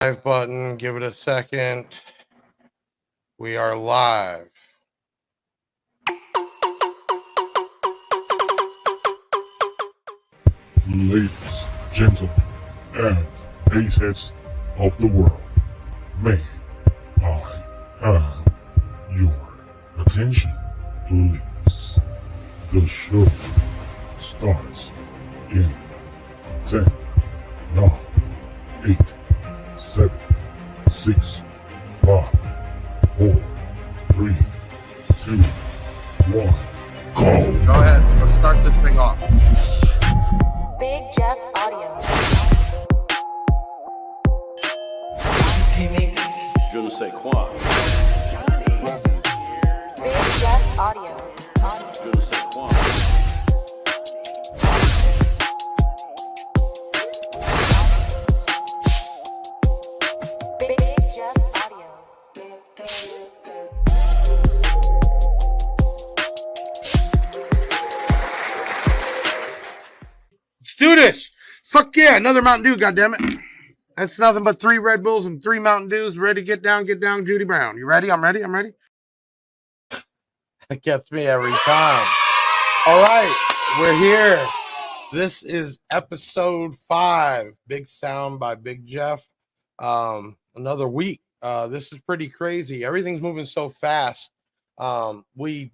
Live button. Give it a second. We are live. Ladies, gentlemen, and baseheads of the world, may I have your attention, please? The show starts in 10, 9, 8, 7, 6, 5, 4, 3, 2, 1, go! Go ahead. Let's start this thing off. Big Jeff Audio. Je ne sais quoi. Big Jeff Audio. Je ne sais quoi. Big Jeff Audio. Let's do this. Fuck yeah. Another Mountain Dew, goddammit. That's nothing but 3 Red Bulls and 3 Mountain Dews. Ready to get down, Judy Brown. You ready? I'm ready. That gets me every time. All right. We're here. This is episode 5. Big Sound by Big Jeff. Another week. This is pretty crazy. Everything's moving so fast. We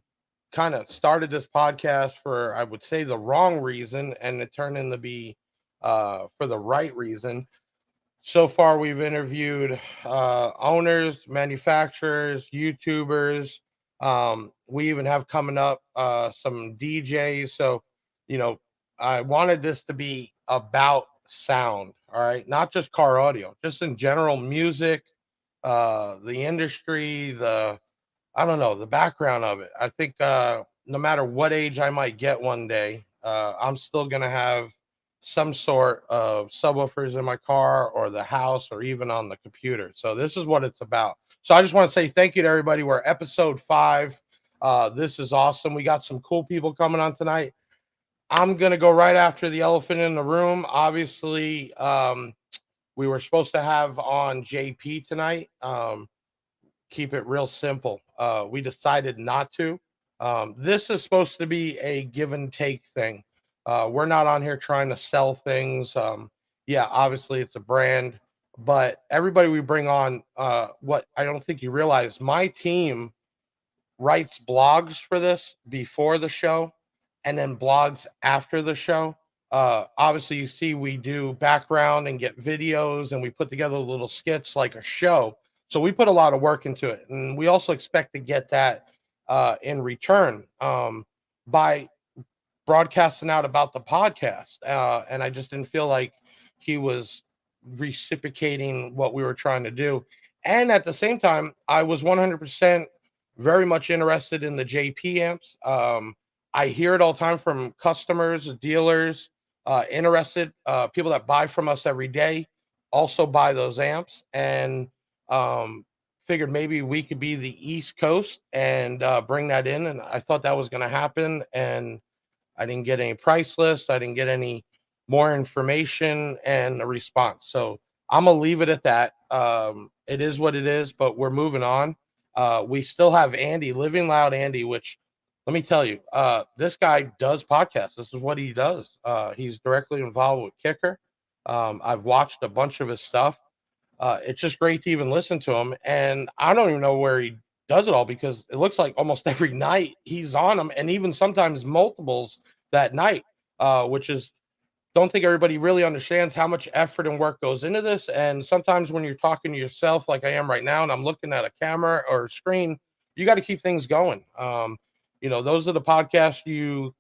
kind of started this podcast for, I would say, the wrong reason, and it turned into be for the right reason. So far, we've interviewed owners, manufacturers, YouTubers. We even have coming up some DJs. So, I wanted this to be about sound, all right? Not just car audio, just in general, music, the industry, the background of it. I think no matter what age I might get one day, I'm still going to have some sort of subwoofers in my car or the house or even on the computer. So this is what it's about. So I just want to say thank you to everybody. We're episode 5. This is awesome. We got some cool people coming on tonight. I'm going to go right after the elephant in the room. Obviously, we were supposed to have on JP tonight. Keep it real simple. We decided not to. This is supposed to be a give and take thing. We're not on here trying to sell things. Yeah, obviously it's a brand, but everybody we bring on, what I don't think you realize, my team writes blogs for this before the show and then blogs after the show. Obviously you see we do background and get videos and we put together little skits like a show. So we put a lot of work into it, and we also expect to get that in return by broadcasting out about the podcast. And I just didn't feel like he was reciprocating what we were trying to do. And at the same time, I was 100% very much interested in the JP amps. I hear it all the time from customers, dealers, interested, people that buy from us every day also buy those amps, and figured maybe we could be the East Coast and bring that in. And I thought that was going to happen. And I didn't get any price lists. I didn't get any more information and a response. So I'm going to leave it at that. It is what it is, but we're moving on. We still have Andy, Livin Loud Andy, which let me tell you, this guy does podcasts. This is what he does. He's directly involved with Kicker. I've watched a bunch of his stuff. It's just great to even listen to him. And I don't even know where he does it all, because it looks like almost every night he's on them, and even sometimes multiples that night, which is, don't think everybody really understands how much effort and work goes into this. And sometimes when you're talking to yourself like I am right now, and I'm looking at a camera or a screen, you got to keep things going. Those are the podcasts you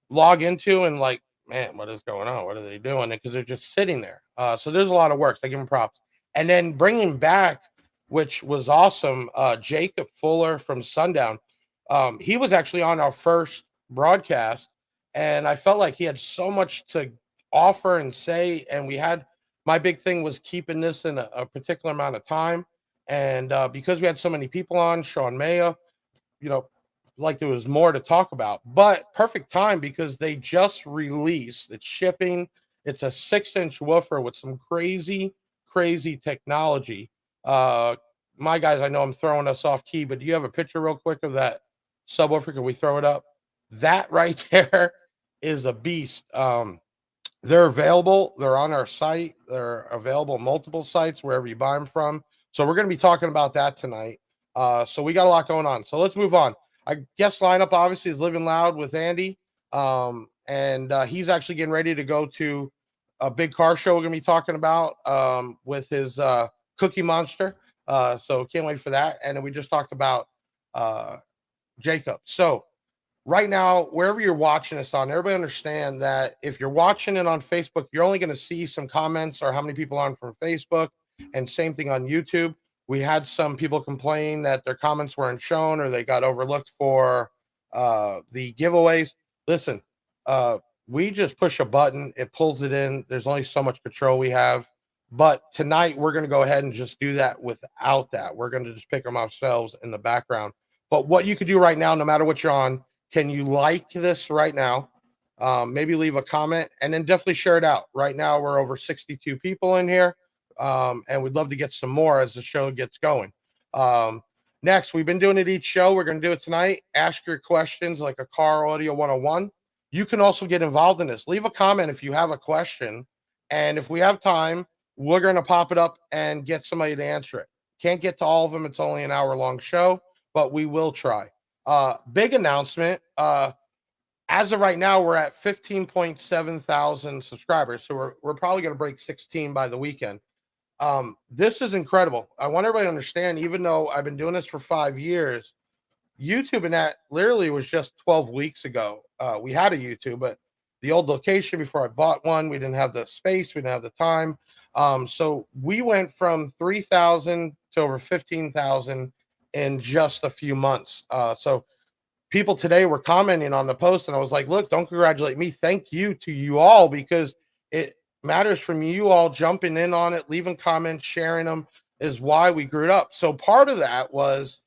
log into and like, man, what is going on? What are they doing? Because they're just sitting there. So there's a lot of work. So I give them props. And then bringing back, which was awesome, Jacob Fuller from Sundown. He was actually on our first broadcast, and I felt like he had so much to offer and say. And my big thing was keeping this in a particular amount of time. And because we had so many people on, Sean Maya, like there was more to talk about, but perfect time because they just released, it's shipping. It's a 6-inch woofer with some crazy crazy technology. My guys, I know I'm throwing us off key, but do you have a picture real quick of that subwoofer? Can we throw it up? That right there is a beast. They're available. They're on our site. They're available multiple sites wherever you buy them from. So we're going to be talking about that tonight. So we got a lot going on. So let's move on. Our guest lineup obviously is Livin Loud with Andy, and he's actually getting ready to go to a big car show we're going to be talking about with his Cookie Monster. So can't wait for that. And then we just talked about Jacob. So right now, wherever you're watching this on, everybody understand that if you're watching it on Facebook, you're only going to see some comments or how many people are on from Facebook, and same thing on YouTube. We had some people complain that their comments weren't shown or they got overlooked for the giveaways. Listen, we just push a button, it pulls it in. There's only so much control we have. But tonight, we're going to go ahead and just do that without that. We're going to just pick them ourselves in the background. But what you could do right now, no matter what you're on, can you like this right now? Maybe leave a comment and then definitely share it out. Right now, we're over 62 people in here, and we'd love to get some more as the show gets going. Next, we've been doing it each show. We're going to do it tonight. Ask your questions like a car audio 101. You can also get involved in this. Leave a comment if you have a question. And if we have time, we're going to pop it up and get somebody to answer it. Can't get to all of them. It's only an hour-long show, but we will try. Big announcement. As of right now, we're at 15.7 thousand subscribers. So we're probably going to break 16 by the weekend. This is incredible. I want everybody to understand, even though I've been doing this for 5 years, YouTube and that literally was just 12 weeks ago. We had a YouTube, but the old location before I bought one, we didn't have the space, we didn't have the time. So we went from 3,000 to over 15,000 in just a few months. So people today were commenting on the post, and I was like, look, don't congratulate me. Thank you to you all, because it matters from you all jumping in on it, leaving comments, sharing them is why we grew it up. So part of that was,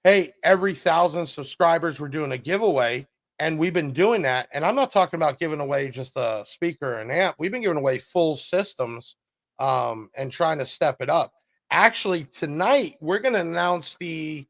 hey, every 1,000 subscribers, we're doing a giveaway. And we've been doing that. And I'm not talking about giving away just a speaker and amp. We've been giving away full systems and trying to step it up. Actually, tonight, we're going to announce the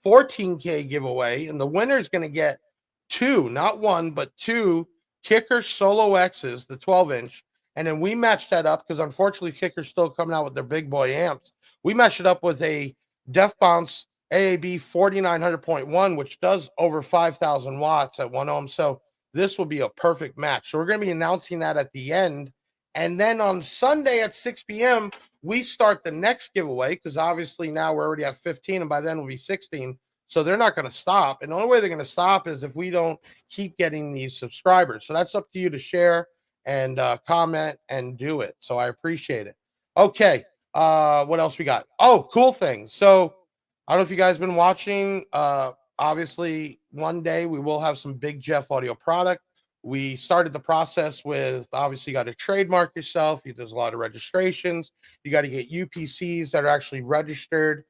14K giveaway. And the winner is going to get 2, not 1, but 2 Kicker Solo X's, the 12-inch. And then we matched that up because, unfortunately, Kicker's still coming out with their big boy amps. We matched it up with a Def Bounce AAB 4900.1, which does over 5,000 watts at 1 ohm. So this will be a perfect match. So we're going to be announcing that at the end. And then on Sunday at 6 p.m., we start the next giveaway, because obviously now we're already at 15, and by then we'll be 16. So they're not going to stop. And the only way they're going to stop is if we don't keep getting these subscribers. So that's up to you to share and comment and do it. So I appreciate it. Okay. What else we got? Oh, cool thing. So I don't know if you guys have been watching. Obviously, one day we will have some Big Jeff audio product. We started the process with, obviously, you got to trademark yourself. There's a lot of registrations. You got to get UPCs that are actually registered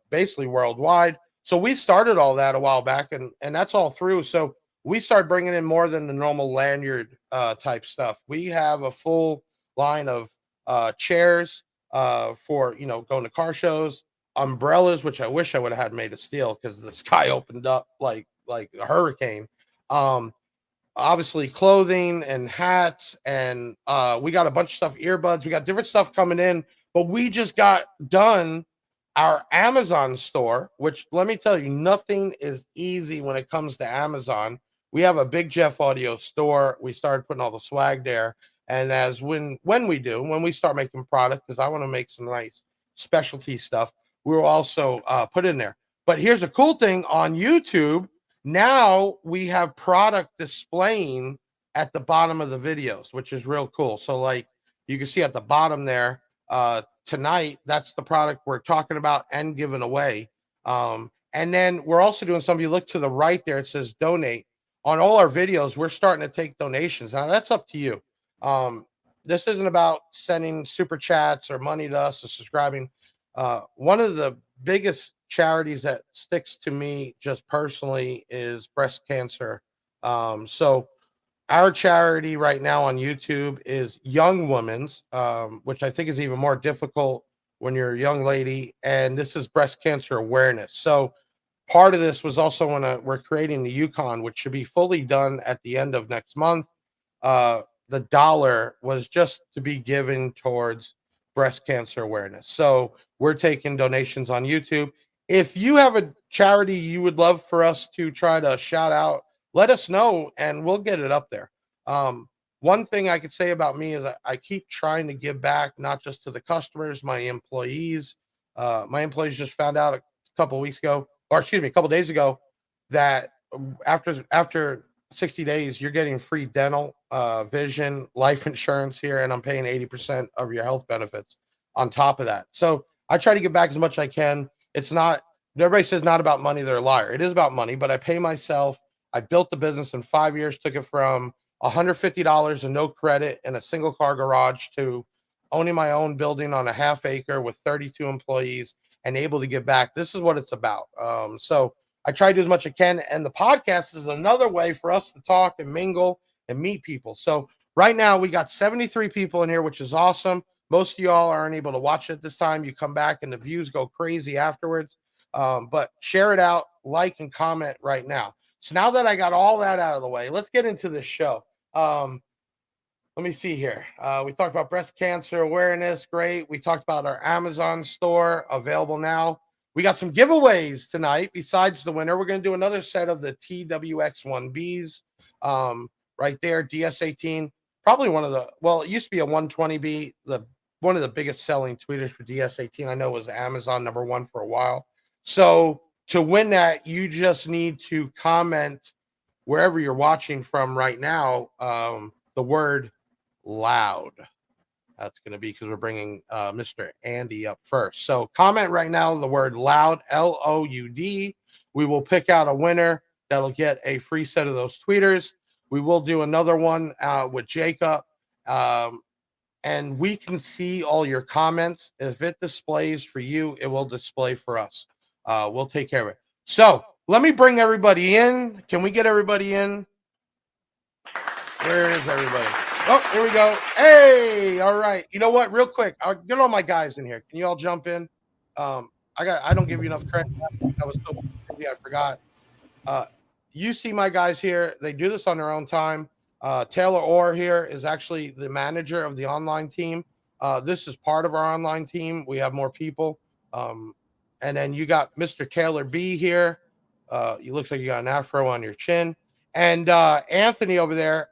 basically worldwide. So we started all that a while back, and that's all through. So we started bringing in more than the normal lanyard type stuff. We have a full line of chairs for, going to car shows. Umbrellas, which I wish I would have had made of steel because the sky opened up like a hurricane. Obviously clothing and hats, and we got a bunch of stuff, earbuds, we got different stuff coming in. But we just got done our Amazon store, which, let me tell you, nothing is easy when it comes to Amazon. We have a Big Jeff audio store. We started putting all the swag there, and when we start making product, because I want to make some nice specialty stuff, we will also put in there. But here's a cool thing on YouTube. Now we have product displaying at the bottom of the videos, which is real cool. So like you can see at the bottom there, tonight, that's the product we're talking about and giving away. And then we're also doing something. You look to the right there, it says donate. On all our videos, we're starting to take donations. Now that's up to you. This isn't about sending super chats or money to us or subscribing. One of the biggest charities that sticks to me just personally is breast cancer. So our charity right now on YouTube is Young Women's, which I think is even more difficult when you're a young lady. And this is breast cancer awareness. So part of this was also when we're creating the Yukon, which should be fully done at the end of next month. The dollar was just to be given towards breast cancer awareness. So we're taking donations on YouTube. If you have a charity you would love for us to try to shout out, let us know and we'll get it up there. One thing I could say about me is I keep trying to give back, not just to the customers, my employees. My employees just found out a couple weeks ago, or excuse me, a couple days ago, that after 60 days, you're getting free dental, vision, life insurance here, and I'm paying 80% of your health benefits on top of that. So I try to give back as much as I can. It's not, everybody says not about money, they're a liar. It is about money, but I pay myself. I built the business in 5 years, took it from $150 and no credit in a single car garage to owning my own building on a half acre with 32 employees and able to give back. This is what it's about. So I try to do as much as I can. And the podcast is another way for us to talk and mingle and meet people. So right now we got 73 people in here, which is awesome. Most of y'all aren't able to watch it this time. You come back and the views go crazy afterwards. But share it out, like, and comment right now. So now that I got all that out of the way, let's get into this show. Let me see here. We talked about breast cancer awareness. Great. We talked about our Amazon store available now. We got some giveaways tonight. Besides the winner, we're going to do another set of the TWX1Bs right there. DS18, probably one of the, well, it used to be a 120B. One of the biggest selling tweeters for DS18, I know, was Amazon #1 for a while. So to win that, you just need to comment wherever you're watching from right now, the word loud. That's going to be because we're bringing Mr. Andy up first. So comment right now the word loud, LOUD. We will pick out a winner that'll get a free set of those tweeters. We will do another one with Jacob. And we can see all your comments. If it displays for you, it will display for us. We'll take care of it. So let me bring everybody in. Can we get everybody in? Where is everybody? Oh, here we go. Hey, all right. You know what? Real quick, I'll get all my guys in here. Can you all jump in? I don't give you enough credit. I was so busy, I forgot. You see my guys here. They do this on their own time. Taylor Orr here is actually the manager of the online team. This is part of our online team. We have more people. And then you got Mr. Taylor B here. You looks like you got an afro on your chin. And Anthony over there.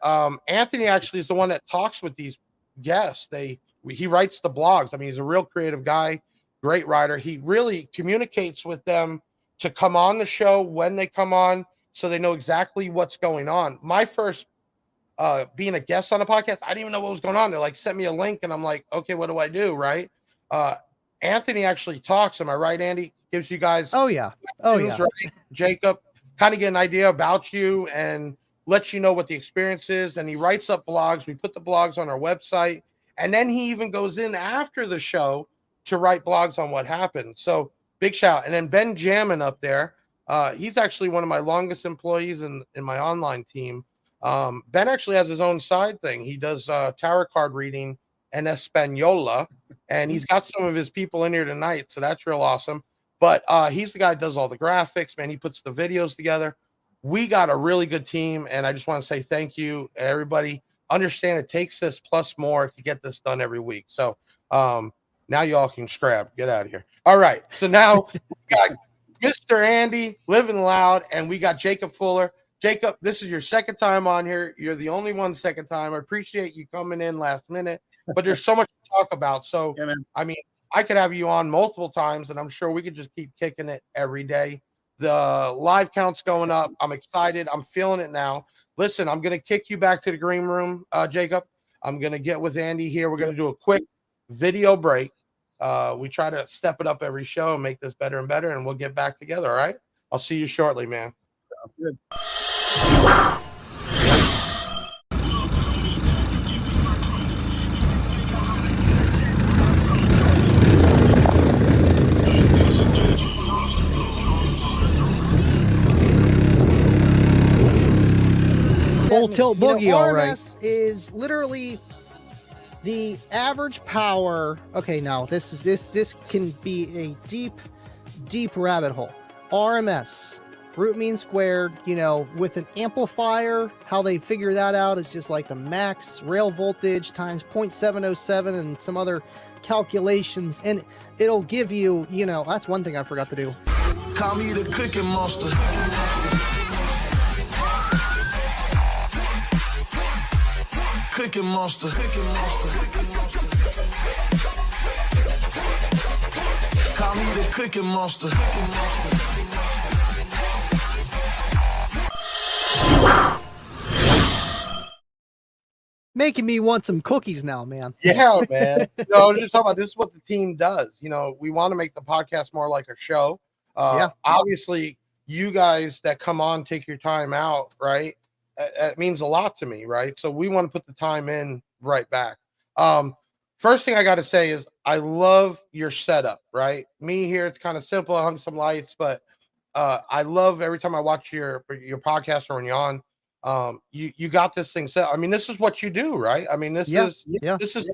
Anthony actually is the one that talks with these guests. He writes the blogs. I mean, he's a real creative guy, great writer. He really communicates with them to come on the show when they come on, so they know exactly what's going on. My first being a guest on a podcast, I didn't even know what was going on. They're like, sent me a link, and I'm like, okay, what do I do? Right? Anthony actually talks. Am I right, Andy? Gives you guys. Oh yeah. Oh yeah. Right? Jacob kind of get an idea about you and let you know what the experience is. And he writes up blogs. We put the blogs on our website, and then he even goes in after the show to write blogs on what happened. So big shout. And then Ben Jammin up there. He's actually one of my longest employees in my online team. Ben actually has his own side thing. He does tarot card reading in Española, and he's got some of his people in here tonight, so that's real awesome. But he's the guy that does all the graphics, man. He puts the videos together. We got a really good team, and I just want to say thank you, everybody. Understand it takes this plus more to get this done every week. So now y'all can scrap. Get out of here. All right, so now we got Mr. Andy, Livin Loud, and we got Jacob Fuller. Jacob, this is your second time on here. You're the only one second time. I appreciate you coming in last minute, but there's so much to talk about. So, yeah, I mean, I could have you on multiple times, and I'm sure we could just keep kicking it every day. The live count's going up. I'm excited. I'm feeling it now. Listen, I'm going to kick you back to the green room, Jacob. I'm going to get with Andy here. We're going to do a quick video break. We try to step it up every show and make this better and better, and we'll get back together, all right? I'll see you shortly, man. Sounds good. Full me. tilt boogie, all right. RMS is literally the average power. Okay, now this can be a deep rabbit hole. RMS, root mean squared, with an amplifier, how they figure that out is just like the max rail voltage times 0.707 and some other calculations, and it'll give you, that's one thing I forgot to do. Call me the cooking monster. Cooking monster. Call me the cooking monster. Making me want some cookies now, man. Yeah, man. No, I was just talking about this is what the team does. We want to make the podcast more like a show. Obviously, you guys that come on, take your time out, right? It means a lot to me, right? So we want to put the time in right back. First thing I got to say is I love your setup, right? Me here, it's kind of simple. I hung some lights, but I love every time I watch your podcast or when you're on. You got this thing set. I mean, this is what you do, right? I mean, this is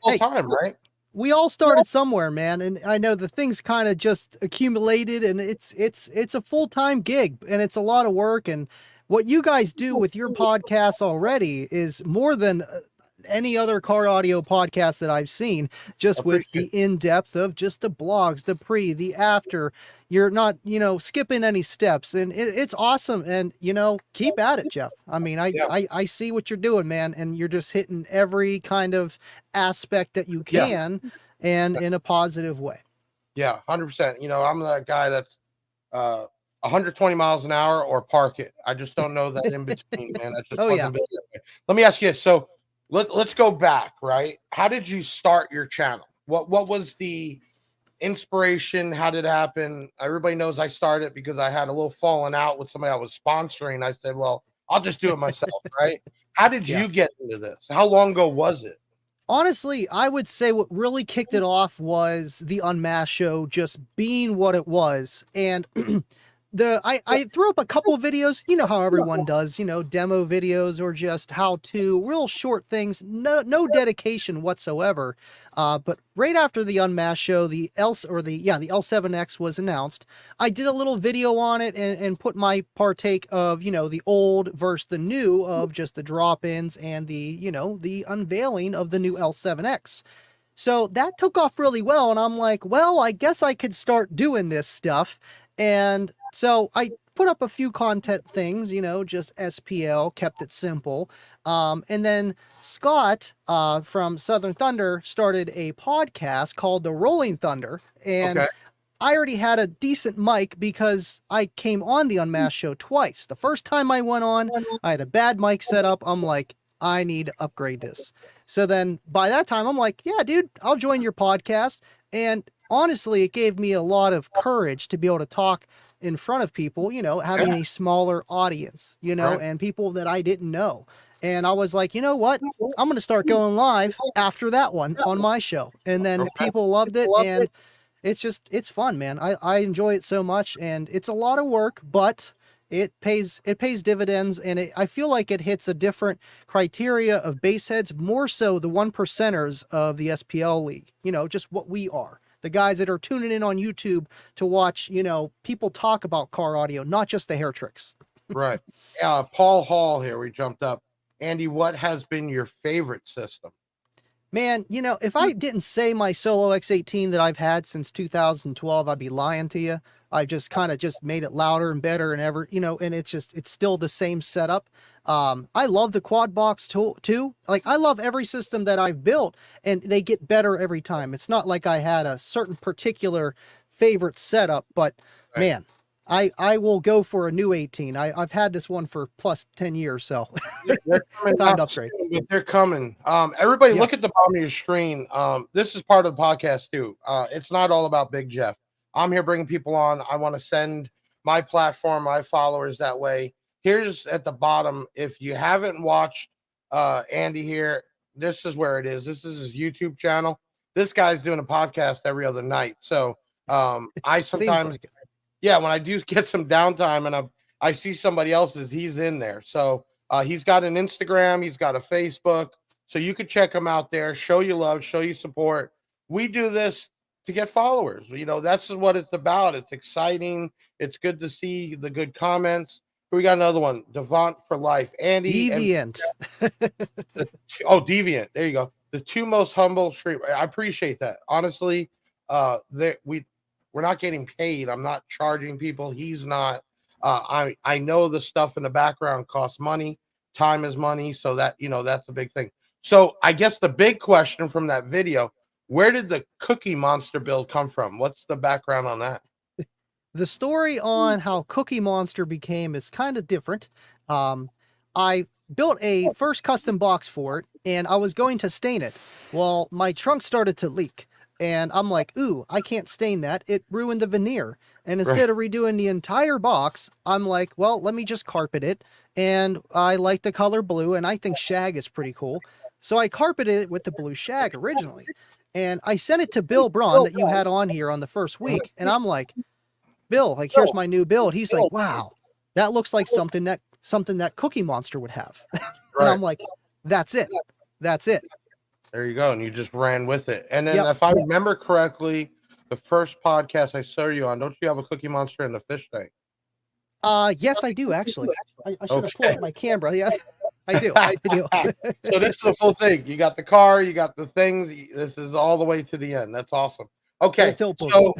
full time, right? We all started somewhere, man, and I know the things kind of just accumulated, and it's a full-time gig, and it's a lot of work. And what you guys do with your podcast already is more than any other car audio podcast that I've seen, just with the in-depth of just the blogs, the pre, the after. You're not, skipping any steps, and it's awesome. And, keep at it, Jeff. I mean, I see what you're doing, man, and you're just hitting every kind of aspect that you can and in a positive way. Yeah, 100%. I'm that guy that's 120 miles an hour or park it. I just don't know that in between, man. That just wasn't built that way. Let me ask you this. So let's go back, right? How did you start your channel? What was the inspiration? How did it happen? Everybody knows I started because I had a little falling out with somebody I was sponsoring. I said, well, I'll just do it myself, right? How did you get into this? How long ago was it? Honestly, I would say what really kicked it off was the Unmasked show just being what it was. And I threw up a couple of videos, how everyone does, demo videos or just how to, real short things, no dedication whatsoever. But right after the Unmasked show, the L7X was announced. I did a little video on it and put my partake of, the old versus the new of just the drop-ins and the unveiling of the new L7X. So that took off really well. And I'm like, well, I guess I could start doing this stuff. And so I put up a few content things, just SPL, kept it simple. And then Scott from Southern Thunder started a podcast called The Rolling Thunder. And I already had a decent mic because I came on the Unmasked show twice. The first time I went on, I had a bad mic set up. I'm like, I need to upgrade this. So then by that time, I'm like, yeah, dude, I'll join your podcast. And honestly, it gave me a lot of courage to be able to talk in front of people, having a smaller audience, and people that I didn't know. And I was like, you know what? I'm going to start going live after that one on my show. And then people loved it. And it's fun, man. I enjoy it so much, and it's a lot of work, but it pays dividends. And I feel like it hits a different criteria of bass heads, more so the 1%ers of the SPL league, just what we are. The guys that are tuning in on YouTube to watch, people talk about car audio, not just the hair tricks. Right. Paul Hall here. We jumped up. Andy, what has been your favorite system? Man, if I didn't say my Solo X18 that I've had since 2012, I'd be lying to you. I just kind of just made it louder and better and and it's still the same setup. I love the quad box too. Like, I love every system that I've built, and they get better every time. It's not like I had a certain particular favorite setup, but man, I will go for a new 18. I've had this one for plus 10 years, so time to upgrade. They're coming. Everybody look at the bottom of your screen. This is part of the podcast too. It's not all about Big Jeff. I'm here bringing people on. I want to send my platform, my followers that way. Here's at the bottom. If you haven't watched Andy here, this is where it is. This is his YouTube channel. This guy's doing a podcast every other night. So I sometimes, when I do get some downtime and I see somebody else's, he's in there. So He's got an Instagram, he's got a Facebook, so you could check him out there. Show you love, show you support. We do this to get followers. That's what it's about. It's exciting. It's good to see the good comments. We got another one, Devont for life. Andy Deviant. Deviant. There you go. The two most humble stream. I appreciate that. Honestly, we're not getting paid. I'm not charging people. He's not. I know the stuff in the background costs money. Time is money. So that's a big thing. So I guess the big question from that video, where did the Cookie Monster build come from? What's the background on that? The story on how Cookie Monster became is kind of different. I built a first custom box for it, and I was going to stain it. Well, my trunk started to leak, and I'm like, ooh, I can't stain that. It ruined the veneer. And instead of redoing the entire box, I'm like, well, let me just carpet it. And I like the color blue, and I think shag is pretty cool. So I carpeted it with the blue shag originally. And I sent it to Bill Braun that you had on here on the first week. And I'm like, Bill, like, here's my new build. He's like, wow, that looks like something that Cookie Monster would have. And I'm like, that's it. That's it. There you go. And you just ran with it. And then if I remember correctly, the first podcast I saw you on, don't you have a Cookie Monster in the fish tank? Yes, I do, actually. I should have pulled up my camera. Yeah, I do. I do. So this is the full thing. You got the car, you got the things. This is all the way to the end. That's awesome. Okay, so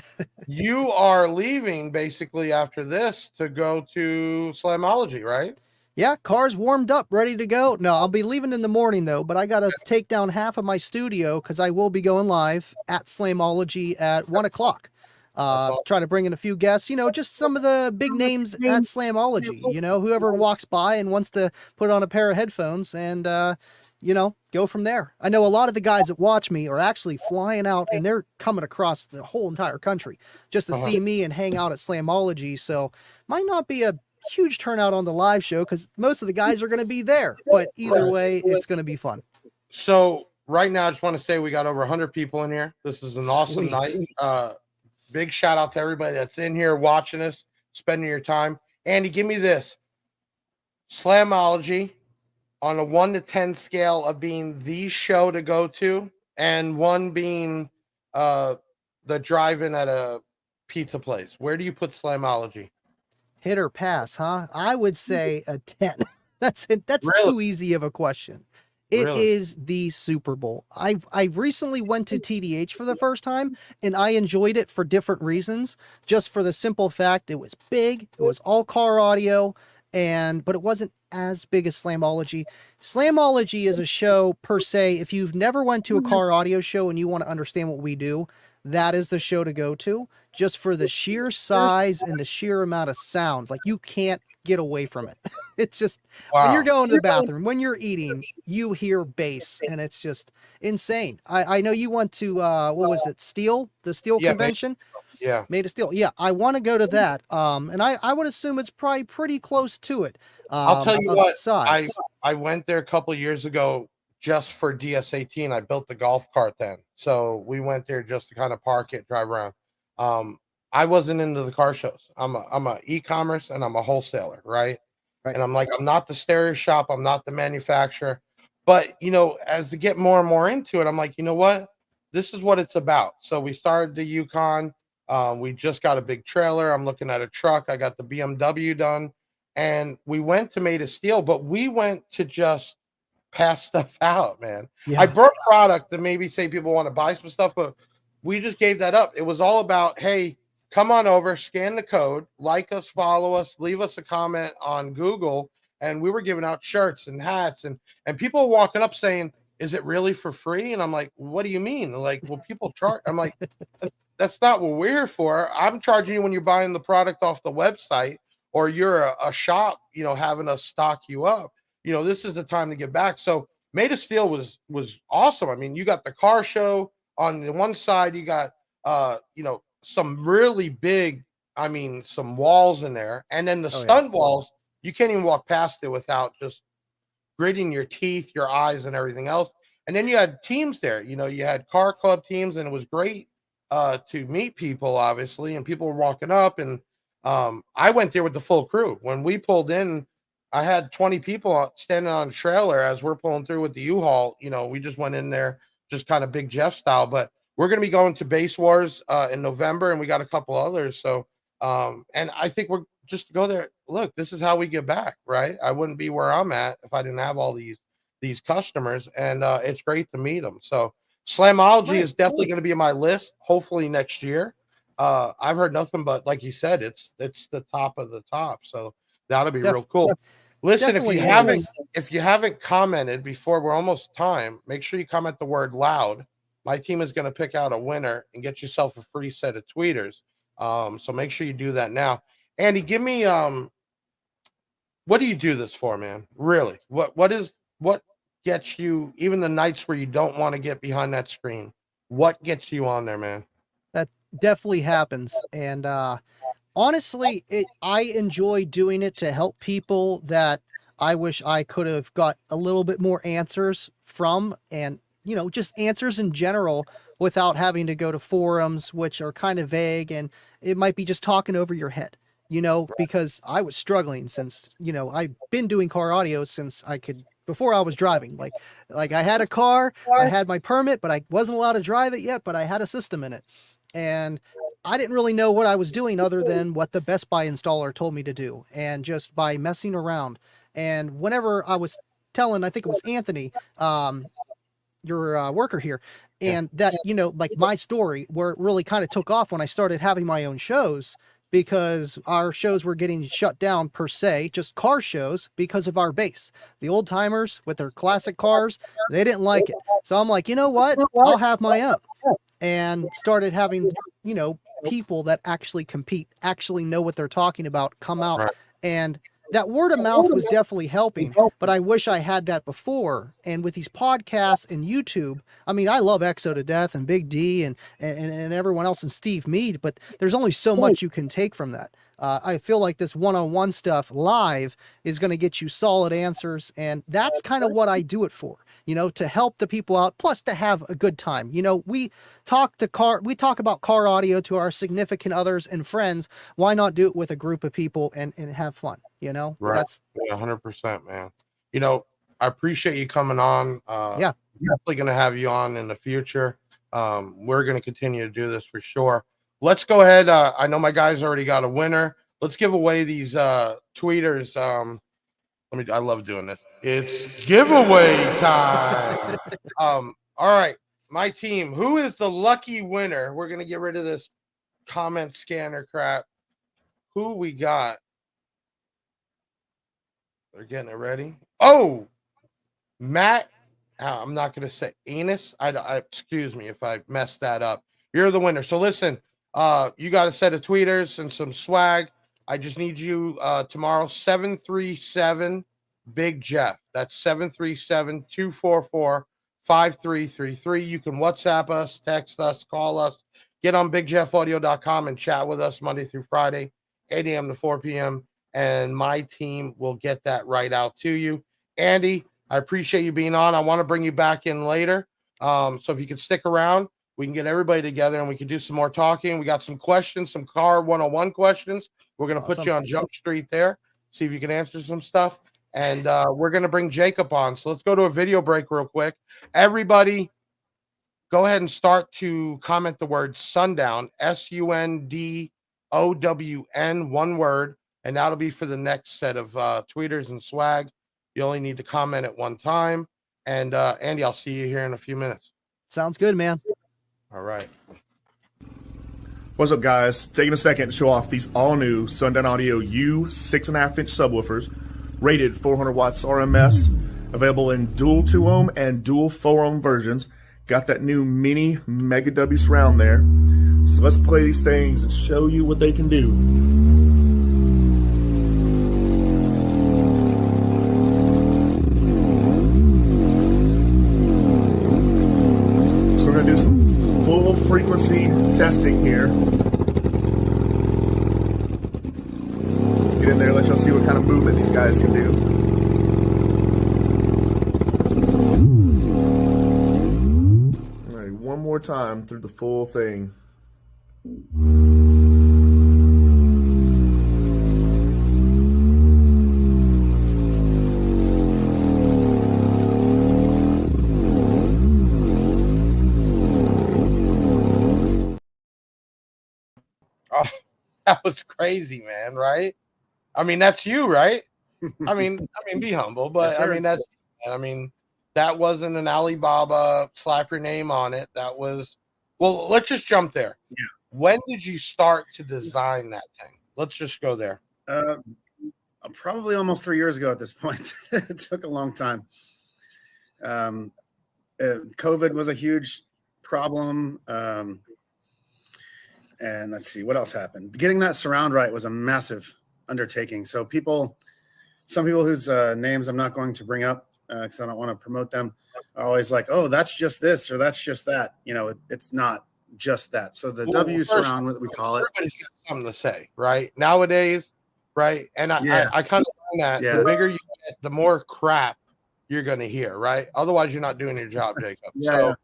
you are leaving basically after this to go to Slamology, right? Yeah, car's warmed up, ready to go. No, I'll be leaving in the morning, though, but I got to take down half of my studio because I will be going live at Slamology at 1 o'clock. Try to bring in a few guests, just some of the big names at Slamology, whoever walks by and wants to put on a pair of headphones and, go from there. I know a lot of the guys that watch me are actually flying out and they're coming across the whole entire country just to see me and hang out at Slamology. So might not be a huge turnout on the live show because most of the guys are going to be there, but either way, it's going to be fun. So right now, I just want to say we got over 100 people in here. This is an awesome night. Big shout out to everybody that's in here watching us, spending your time. Andy, give me this. Slamology on a 1 to 10 scale of being the show to go to, and 1 being the drive-in at a pizza place. Where do you put Slamology? Hit or pass, huh? I would say a 10. That's it. That's too easy of a question. It is the Super Bowl. I recently went to TDH for the first time, and I enjoyed it for different reasons. Just for the simple fact it was big, it was all car audio, but it wasn't as big as Slamology. Slamology is a show per se. If you've never went to a car audio show and you want to understand what we do, that is the show to go to, just for the sheer size and the sheer amount of sound. Like, you can't get away from it. It's just, when you're going to the bathroom, when you're eating, you hear bass, and it's just insane. I know you went to, what was it, the Steel convention? Made of Steel. Yeah, I want to go to that. And I would assume it's probably pretty close to it. I'll tell you what, I went there a couple years ago just for DS18. I built the golf cart then. So we went there just to kind of park it, drive around. I wasn't into the car shows. I'm a e-commerce and I'm a wholesaler, right? And I'm like, I'm not the stereo shop, I'm not the manufacturer. But as to get more and more into it, I'm like, you know what? This is what it's about. So we started the Yukon. We just got a big trailer. I'm looking at a truck. I got the BMW done. And we went to Made of Steel, but we went to just pass stuff out, man. I brought product to maybe say people want to buy some stuff, but we just gave that up. It was all about, hey, come on over, scan the code, like us, follow us, leave us a comment on Google. And we were giving out shirts and hats, and people were walking up saying, is it really for free? And I'm like, what do you mean? Like, well, people charge. I'm like, that's not what we're here for. I'm charging you when you're buying the product off the website, or you're a shop, having us stock you up. This is the time to get back. So Made of Steel was awesome. I mean, you got the car show on the one side, you got some really big, some walls in there, and then the stunt walls, you can't even walk past it without just gritting your teeth, your eyes, and everything else. And then you had teams there. You had car club teams, and it was great to meet people, obviously, and people were walking up. And I went there with the full crew. When we pulled in, I had 20 people standing on a trailer as we're pulling through with the U-Haul. You know, we just went in there, just kind of Big Jeff style. But we're going to be going to Base Wars in November, and we got a couple others. So, and I think we're just to go there. Look, this is how we get back, right? I wouldn't be where I'm at if I didn't have all these customers, and it's great to meet them. So, Slamology is definitely going to be on my list. Hopefully next year. I've heard nothing but, like you said, it's the top of the top. So that'll be real cool. Listen, if you haven't commented before, we're almost time. Make sure you comment the word loud. My team is going to pick out a winner and get yourself a free set of tweeters. So make sure you do that now. Andy, give me what do you do this for, man? Really? What gets you, even the nights where you don't want to get behind that screen? What gets you on there, man? That definitely happens. And honestly, I enjoy doing it to help people that I wish I could have got a little bit more answers from, and, you know, just answers in general without having to go to forums, which are kind of vague, and it might be just talking over your head, you know, because I was struggling since, you know, I've been doing car audio since before I was driving. Like I had a car, I had my permit, but I wasn't allowed to drive it yet, but I had a system in it. And I didn't really know what I was doing other than what the Best Buy installer told me to do, and just by messing around. And whenever I was telling, I think it was Anthony, your worker here, and that, you know, like my story where it really kind of took off when I started having my own shows, because our shows were getting shut down per se, just car shows, because of our base. The old timers with their classic cars, they didn't like it. So I'm like, you know what? I'll have my own. And started having, you know, people that actually compete, actually know what they're talking about, come out. Right. And that word of mouth was definitely helping, but I wish I had that before. And with these podcasts and YouTube, I mean, I love EXO to death, and Big D and everyone else, and Steve Mead, but there's only so much you can take from that. I feel like this one-on-one stuff live is going to get you solid answers, and that's kind of what I do it for, you know, to help the people out, plus to have a good time. You know, we talk about car audio to our significant others and friends. Why not do it with a group of people and have fun, you know? Right. That's 100%, man. You know, I appreciate you coming on. Yeah. Definitely going to have you on in the future. We're going to continue to do this for sure. Let's go ahead. I know my guys already got a winner. Let's give away these tweeters. I love doing this. It's giveaway time. All right, my team. Who is the lucky winner? We're gonna get rid of this comment scanner crap. Who we got? They're getting it ready. Oh, Matt. I'm not gonna say anus. I excuse me if I messed that up. You're the winner. So listen. You got a set of tweeters and some swag. I just need you tomorrow, 737 Big Jeff. That's 737-244-5333. You can WhatsApp us, text us, call us, get on bigjeffaudio.com and chat with us Monday through Friday, 8 a.m. to 4 p.m. And my team will get that right out to you. Andy, I appreciate you being on. I want to bring you back in later. So if you could stick around, we can get everybody together and we can do some more talking. We got some questions, some car 101 questions. We're going to put you on Jump Street there, see if you can answer some stuff. And we're going to bring Jacob on. So let's go to a video break real quick. Everybody, go ahead and start to comment the word Sundown, SUNDOWN, one word. And that'll be for the next set of tweeters and swag. You only need to comment at one time. And Andy, I'll see you here in a few minutes. Sounds good, man. All right. What's up, guys? Taking a second to show off these all-new Sundown Audio U6.5-inch subwoofers, rated 400 watts RMS, available in dual 2-ohm and dual 4-ohm versions. Got that new mini Mega W surround there. So let's play these things and show you what they can do. So we're going to do some full frequency testing here. Get in there, let y'all see what kind of movement these guys can do. All right, one more time through the full thing. Oh, that was crazy, man. Right? I mean, that's you, right? I mean, be humble, but Yes, I sir. mean, that wasn't an Alibaba slap your name on it. That was, well, let's just jump there. Yeah. When did you start to design that thing? Let's just go there. Probably almost 3 years ago at this point. It took a long time. COVID was a huge problem. And let's see, what else happened? Getting that surround right was a massive undertaking. So some people whose names I'm not going to bring up because I don't want to promote them are always like, oh, that's just this or that's just that. You know, it's not just that. So the W surround, what we call it. Everybody's got something to say, right? Nowadays, right? And I kind of find that the bigger you get, the more crap you're going to hear, right? Otherwise, you're not doing your job, Jacob.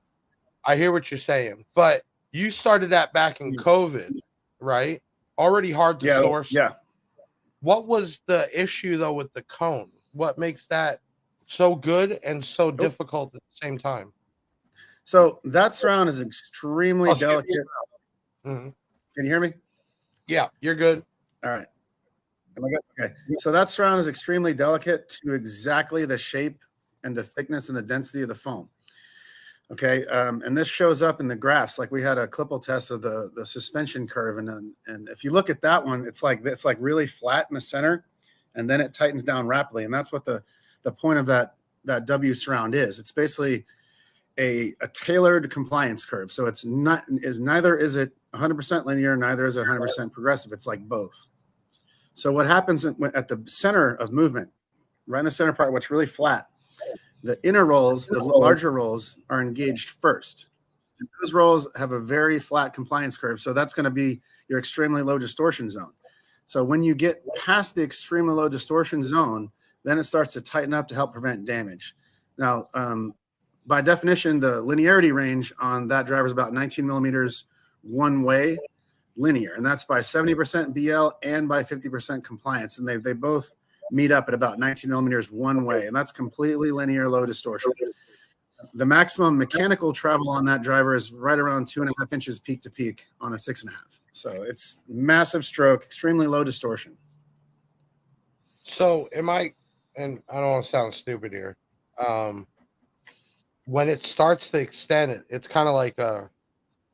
I hear what you're saying, but you started that back in COVID, right? Already hard to source. Yeah. What was the issue though with the cone? What makes that so good and so difficult at the same time? So that surround is extremely delicate. Mm-hmm. Can you hear me? Yeah, you're good. All right. Okay. So that surround is extremely delicate to exactly the shape and the thickness and the density of the foam. Okay. And this shows up in the graphs. Like we had a Klippel test of the suspension curve. And if you look at that one, it's like really flat in the center and then it tightens down rapidly. And that's what the point of that W surround is. It's basically a tailored compliance curve. So it's neither is it 100% linear, neither is it 100% progressive. It's like both. So what happens at the center of movement, right in the center part, what's really flat, the inner rolls, the larger rolls, are engaged first. And those rolls have a very flat compliance curve. So that's going to be your extremely low distortion zone. So when you get past the extremely low distortion zone, then it starts to tighten up to help prevent damage. Now, by definition, the linearity range on that driver is about 19 millimeters one way linear. And that's by 70% BL and by 50% compliance. And they both meet up at about 19 millimeters one way. And that's completely linear, low distortion. The maximum mechanical travel on that driver is right around 2.5 inches peak to peak on a 6.5. So it's massive stroke, extremely low distortion. So and I don't want to sound stupid here. When it starts to extend, it's kind of like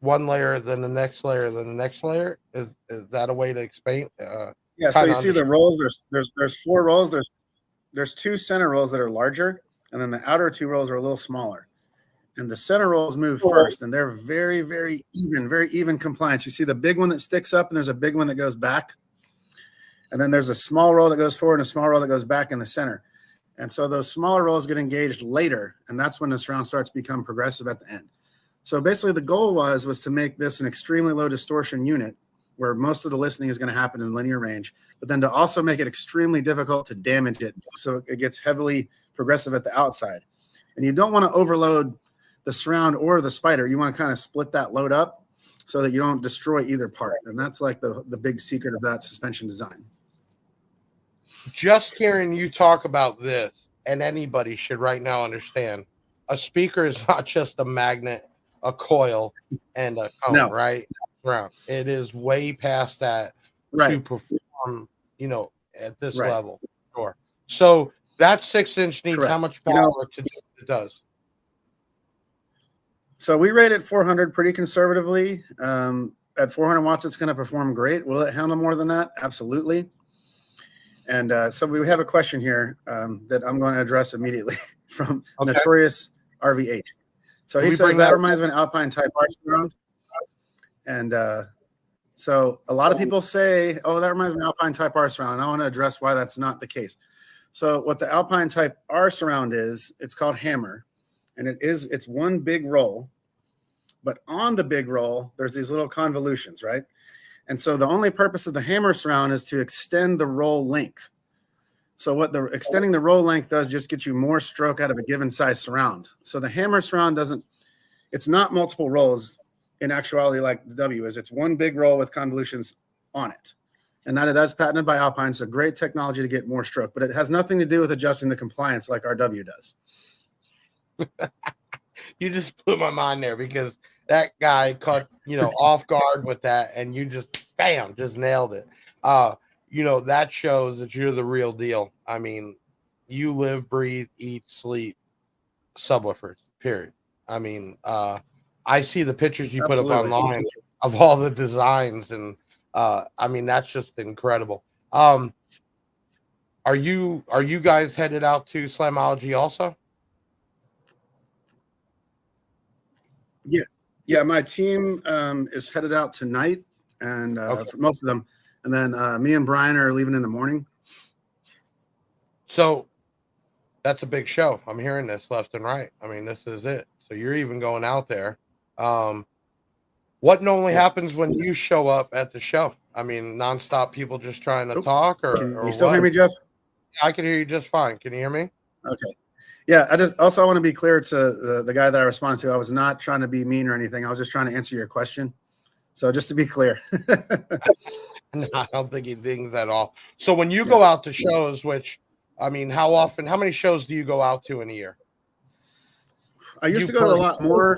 one layer, then the next layer, then the next layer. Is that a way to explain? Yeah. So you see the rolls. There's 4 rolls. There's 2 center rolls that are larger, and then the outer 2 rolls are a little smaller. And the center rolls move first, and they're very, very even compliance. You see the big one that sticks up, and there's a big one that goes back. And then there's a small roll that goes forward and a small roll that goes back in the center. And so those smaller rolls get engaged later, and that's when the surround starts to become progressive at the end. So basically the goal was to make this an extremely low distortion unit where most of the listening is going to happen in linear range, but then to also make it extremely difficult to damage it so it gets heavily progressive at the outside. And you don't want to overload the surround or the spider. You want to kind of split that load up so that you don't destroy either part. And that's like the big secret of that suspension design. Just hearing you talk about this, and anybody should right now understand, a speaker is not just a magnet, a coil, and a cone, right? It is way past that to perform, at this level. Sure. So that 6-inch needs how much power to do what it does? So we rate it 400 pretty conservatively. At 400 watts, it's going to perform great. Will it handle more than that? Absolutely. And so we have a question here that I'm going to address immediately from Notorious RVH. So he says that reminds me of an Alpine Type R surround. And so a lot of people say, oh, that reminds me of Alpine Type R surround. And I want to address why that's not the case. So what the Alpine Type R surround is, it's called Hammer. And it's one big roll. But on the big roll, there's these little convolutions, right? And so the only purpose of the Hammer surround is to extend the roll length. So what extending the roll length does just get you more stroke out of a given size surround. So the Hammer surround it's not multiple rolls in actuality like the W is. It's one big roll with convolutions on it. And that's patented by Alpine. It's a great technology to get more stroke, but it has nothing to do with adjusting the compliance like our W does. You just blew my mind there because that guy caught, off guard with that, and you just bam, just nailed it. You know, that shows that you're the real deal. I mean, you live, breathe, eat, sleep subwoofers, period. I mean, I see the pictures you put up Absolutely. online of all the designs, and I mean, that's just incredible. Are you guys headed out to Slamology also? Yeah, my team is headed out tonight, and Okay. for most of them, and then me and Brian are leaving in the morning. So that's a big show. I'm hearing this left and right. I mean, this is it. So you're even going out there. What normally happens when you show up at the show? I mean, nonstop people just trying to talk, Can or you still what? hear me, Jeff? I can hear you just fine. Can you hear me? Okay. Yeah, I want to be clear to the guy that I responded to. I was not trying to be mean or anything. I was just trying to answer your question. So just to be clear. No, I don't think he thinks at all. So when you go out to shows, which I mean, how many shows do you go out to in a year? I used to go to a lot more,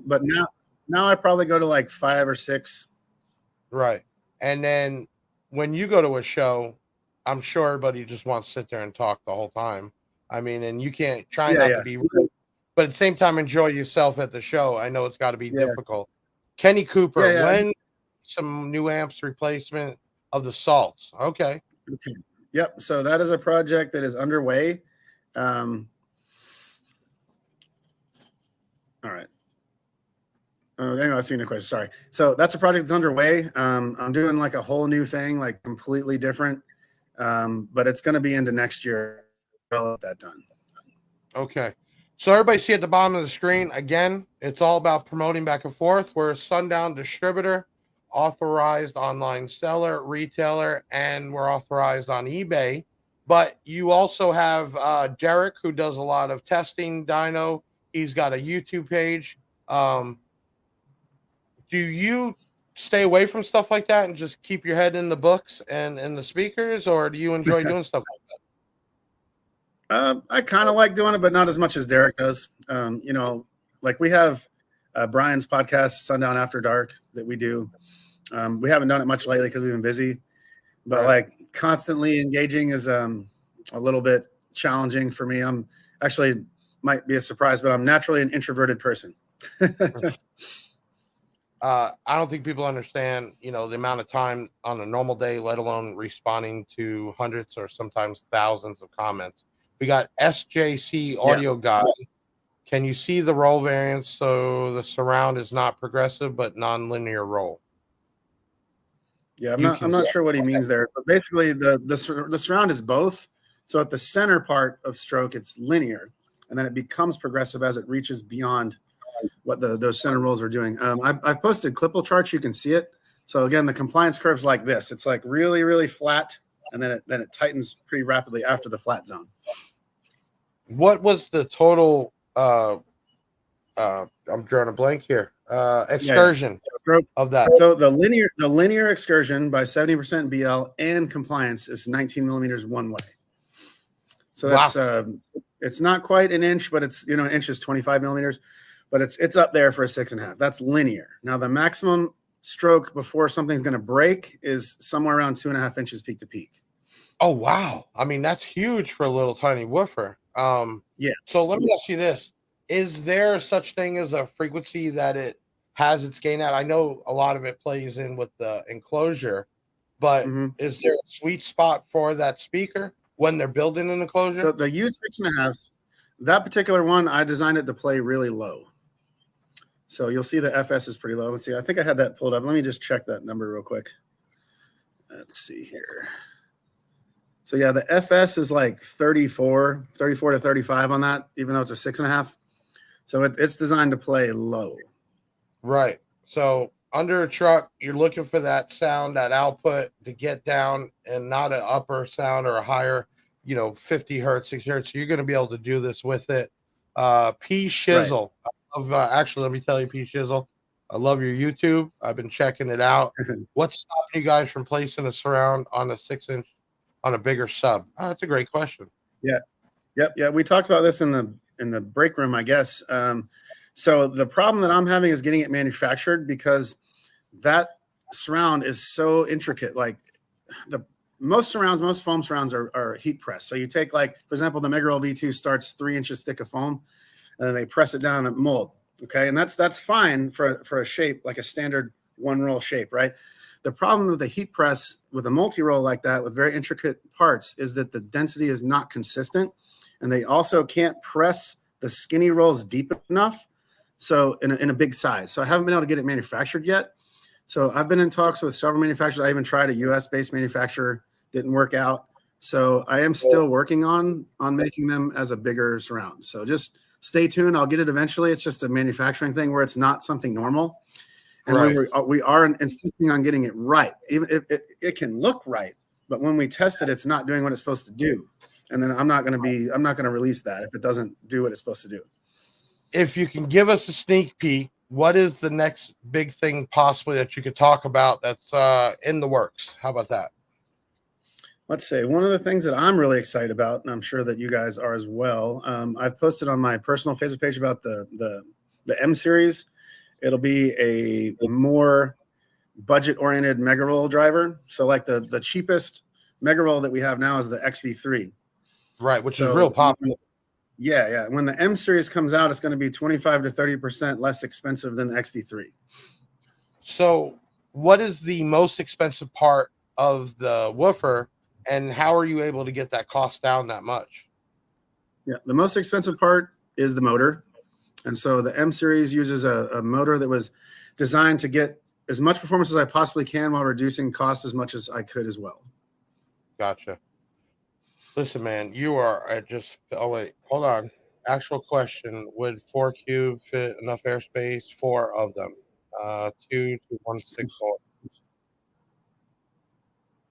but now I probably go to like 5 or 6. Right. And then when you go to a show, I'm sure everybody just wants to sit there and talk the whole time. I mean, and you can't try not to be rude, but at the same time, enjoy yourself at the show. I know it's got to be difficult. Kenny Cooper, when some new amps replacement of the salts. Okay. Yep. So that is a project that is underway. All right. Anyway, I was seeing a question. Sorry. So that's a project that's underway. I'm doing like a whole new thing, like completely different. But it's going to be into next year. I'll get that done. Okay. So everybody see at the bottom of the screen, again, it's all about promoting back and forth. We're a Sundown distributor, authorized online seller, retailer, and we're authorized on eBay. But you also have Derek, who does a lot of testing, dyno. He's got a YouTube page. Do you stay away from stuff like that and just keep your head in the books and in the speakers, or do you enjoy doing stuff like that? I kind of like doing it, but not as much as Derek does. You know, like we have Brian's podcast, Sundown After Dark, that we do. We haven't done it much lately because we've been busy, but like constantly engaging is a little bit challenging for me. I'm actually, might be a surprise, but I'm naturally an introverted person. I don't think people understand, you know, the amount of time on a normal day, let alone responding to hundreds or sometimes thousands of comments. We got SJC Audio Guy. Can you see the roll variance? So the surround is not progressive, but non-linear roll. Yeah, I'm not sure what he means there, but basically the surround is both. So at the center part of stroke, it's linear, and then it becomes progressive as it reaches beyond what those center rolls are doing. I've posted Clipple charts. You can see it. So again, the compliance curve's like this. It's like really, really flat, and then it tightens pretty rapidly after the flat zone. What was the total? I'm drawing a blank here. Excursion of that. So the linear excursion by 70% BL and compliance is 19 millimeters one way. So that's it's not quite an inch, but it's, you know, an inch is 25 millimeters, but it's up there for a 6.5. That's linear. Now the maximum stroke before something's going to break is somewhere around 2.5 inches peak to peak. Oh wow! I mean, that's huge for a little tiny woofer. So let me ask you this: is there such thing as a frequency that it has its gain at? I know a lot of it plays in with the enclosure, but is there a sweet spot for that speaker when they're building an enclosure? So the U6.5, that particular one, I designed it to play really low. So you'll see the FS is pretty low. Let's see. I think I had that pulled up. Let me just check that number real quick. Let's see here. So yeah, the FS is like 34 to 35 on that, even though it's a 6.5. So it's designed to play low. Right. So under a truck, you're looking for that sound, that output to get down, and not an upper sound or a higher, you know, 50 hertz, 60 hertz. So you're going to be able to do this with it. P Shizzle. Actually, let me tell you, P Shizzle, I love your YouTube. I've been checking it out. What's stopping you guys from placing a surround on a 6-inch on a bigger sub? Oh, that's a great question. Yeah. We talked about this in the break room, I guess. So the problem that I'm having is getting it manufactured, because that surround is so intricate. Like most foam surrounds are heat pressed. So you take, like, for example, the Megarol V2 starts 3 inches thick of foam, and then they press it down and mold. Okay, and that's fine for a shape, like a standard one roll shape, right? The problem with the heat press with a multi-roll like that with very intricate parts is that the density is not consistent, and they also can't press the skinny rolls deep enough. So in a big size. So I haven't been able to get it manufactured yet. So I've been in talks with several manufacturers. I even tried a US-based manufacturer, didn't work out. So I am still working on making them as a bigger surround. So just stay tuned. I'll get it eventually. It's just a manufacturing thing where it's not something normal. And Right. we are insisting on getting it right. Even if it can look right, but when we test it, it's not doing what it's supposed to do. And then I'm not going to release that if it doesn't do what it's supposed to do. If you can give us a sneak peek, what is the next big thing possibly that you could talk about that's in the works? How about that? Let's say one of the things that I'm really excited about, and I'm sure that you guys are as well. I've posted on my personal Facebook page about the M series. It'll be a more budget-oriented mega roll driver. So like the cheapest mega roll that we have now is the XV3. Right, which is real popular. Yeah. When the M series comes out, it's going to be 25 to 30% less expensive than the XV3. So what is the most expensive part of the woofer, and how are you able to get that cost down that much? Yeah, the most expensive part is the motor. And so the M series uses a motor that was designed to get as much performance as I possibly can while reducing cost as much as I could as well. Gotcha. Listen, man, you are just. Oh wait, hold on. Actual question: would 4Cube fit enough airspace? 4 of them. 2 to 164.